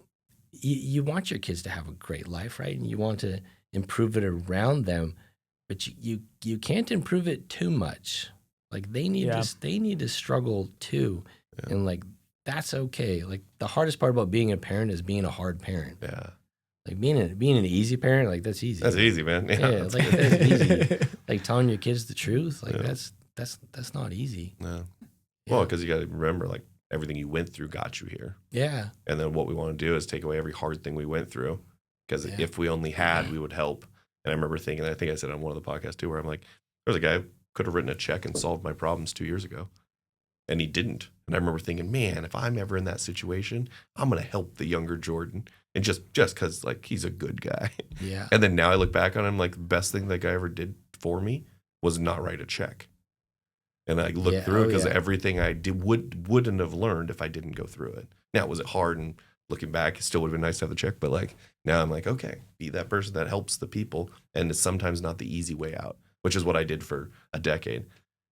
you want your kids to have a great life, right? And you want to improve it around them. But you can't improve it too much. Like they need to struggle too, and like that's okay. Like the hardest part about being a parent is being a hard parent. Yeah, like being an easy parent, like that's easy. That's easy, man. Yeah, like that's easy. Like telling your kids the truth, like that's not easy. No. Well, because you got to remember, like everything you went through got you here. Yeah. And then what we want to do is take away every hard thing we went through, because if we only had, we would help. And I remember thinking, I think I said on one of the podcasts too, where I'm like, there was a guy could have written a check and solved my problems 2 years ago. And he didn't. And I remember thinking, man, if I'm ever in that situation, I'm going to help the younger Jordan. And just because, like, he's a good guy. Yeah. And then now I look back on him, like, the best thing that guy ever did for me was not write a check. And I looked through it because everything I did wouldn't have learned if I didn't go through it. Now, was it hard? And looking back, it still would have been nice to have the check. But, like, now I'm like, okay, be that person that helps the people. And it's sometimes not the easy way out, which is what I did for a decade.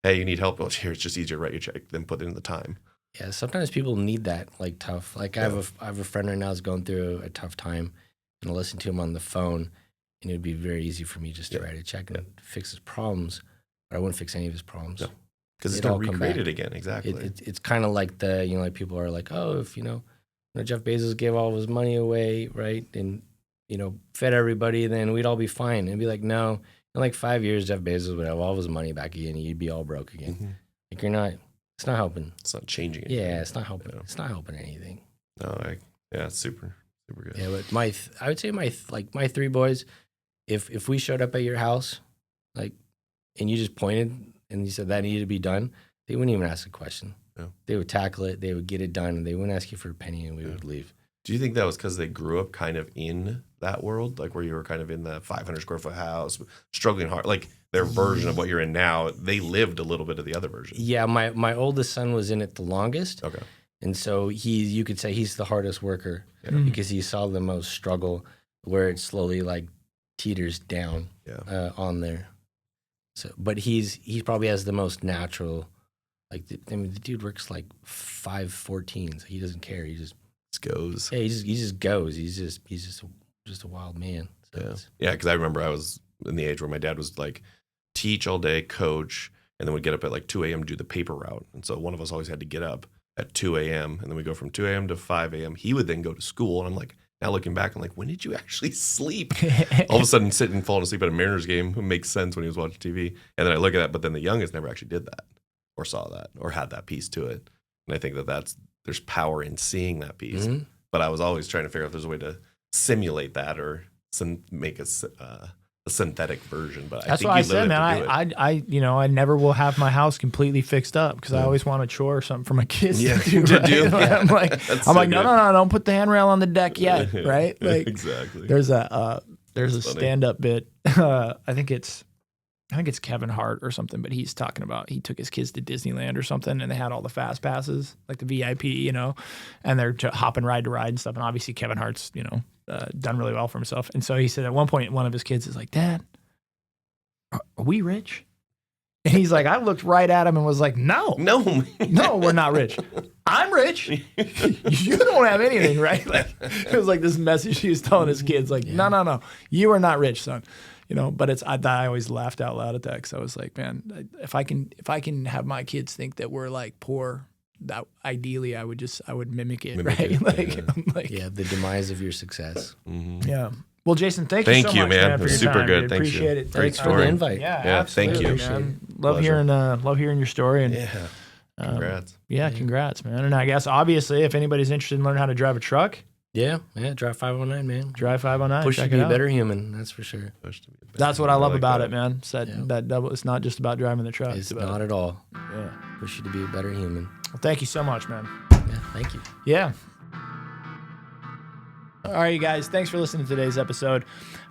Hey, you need help? Well, here, it's just easier to write your check than put in the time. Yeah, sometimes people need that, like, tough. Like, I have a friend right now who's going through a tough time, and I listen to him on the phone, and it would be very easy for me just to write a check and fix his problems, but I wouldn't fix any of his problems. Because it's going to recreate it again, exactly. It's kind of like like people are like, oh, if, Jeff Bezos gave all of his money away, right, and, fed everybody, then we'd all be fine. And be like, no. In like 5 years, Jeff Bezos would have all of his money back again, and you'd be all broke again. Mm-hmm. Like, it's not helping. It's not changing anything. Yeah, it's not helping. It's not helping anything. No, it's super, super good. Yeah, but I would say my three boys, if we showed up at your house, like, and you just pointed and you said that needed to be done, they wouldn't even ask a question. Yeah. They would tackle it, they would get it done, and they wouldn't ask you for a penny, and we would leave. Do you think that was because they grew up kind of in that world, like where you were kind of in the 500 square foot house, struggling hard, like their version of what you're in now? They lived a little bit of the other version. Yeah, my oldest son was in it the longest. Okay. And so you could say he's the hardest worker because he saw the most struggle, where it slowly like teeters down on there. So, but he probably has the most natural, like, the dude works like 5/14s. He doesn't care. He just goes. Yeah, he just goes. He's just a wild man. So yeah, because I remember I was in the age where my dad was like, teach all day, coach, and then we'd get up at like 2 a.m. to do the paper route. And so one of us always had to get up at 2 a.m. and then we go from 2 a.m. to 5 a.m. He would then go to school, and I'm like, now looking back, I'm like, when did you actually sleep? All of a sudden, sitting and falling asleep at a Mariners game, it makes sense when he was watching TV. And then I look at that, but then the youngest never actually did that or saw that or had that piece to it. And I think there's power in seeing that piece. Mm-hmm. But I was always trying to figure out if there's a way to simulate that or make a synthetic version. But that's I think what I said, man. I never will have my house completely fixed up because I always want a chore or something for my kids to do. Right? I'm like, no, don't put the handrail on the deck yet, right? Like, exactly. There's a stand-up bit. I think it's Kevin Hart or something, but he's talking about he took his kids to Disneyland or something, and they had all the fast passes, like the VIP, and they're hopping ride to ride and stuff. And obviously Kevin Hart's, done really well for himself. And so he said at one point, one of his kids is like, "Dad, are we rich?" And he's like, I looked right at him and was like, no, we're not rich. I'm rich. You don't have anything, right? Like, it was like this message he was telling his kids, like, no, you are not rich, son. But I always laughed out loud at that because I was like, man, if I can have my kids think that we're like poor, that ideally I would mimic it, right? The demise of your success. Mm-hmm. Yeah. Well, Jason, thank you so much, man, for your super time. good. Dude. Thanks Appreciate it. Thanks for the invite. Yeah, thank you, man. Love hearing your story. And congrats. Congrats, man. And I guess obviously, if anybody's interested in learning how to drive a truck, drive 509, man. Drive 509. Push to be a better human, that's for sure. That's what I love about it, man. That double. It's not just about driving the truck. It's not at all. Yeah. Push you to be a better human. Well, thank you so much, man. Yeah, thank you. Yeah. All right, you guys. Thanks for listening to today's episode.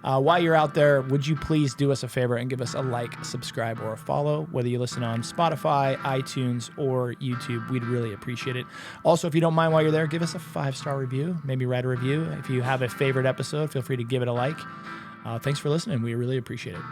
While you're out there, would you please do us a favor and give us a like, subscribe, or a follow, whether you listen on Spotify, iTunes, or YouTube. We'd really appreciate it. Also, if you don't mind while you're there, give us a 5-star review. Maybe write a review. If you have a favorite episode, feel free to give it a like. Thanks for listening. We really appreciate it.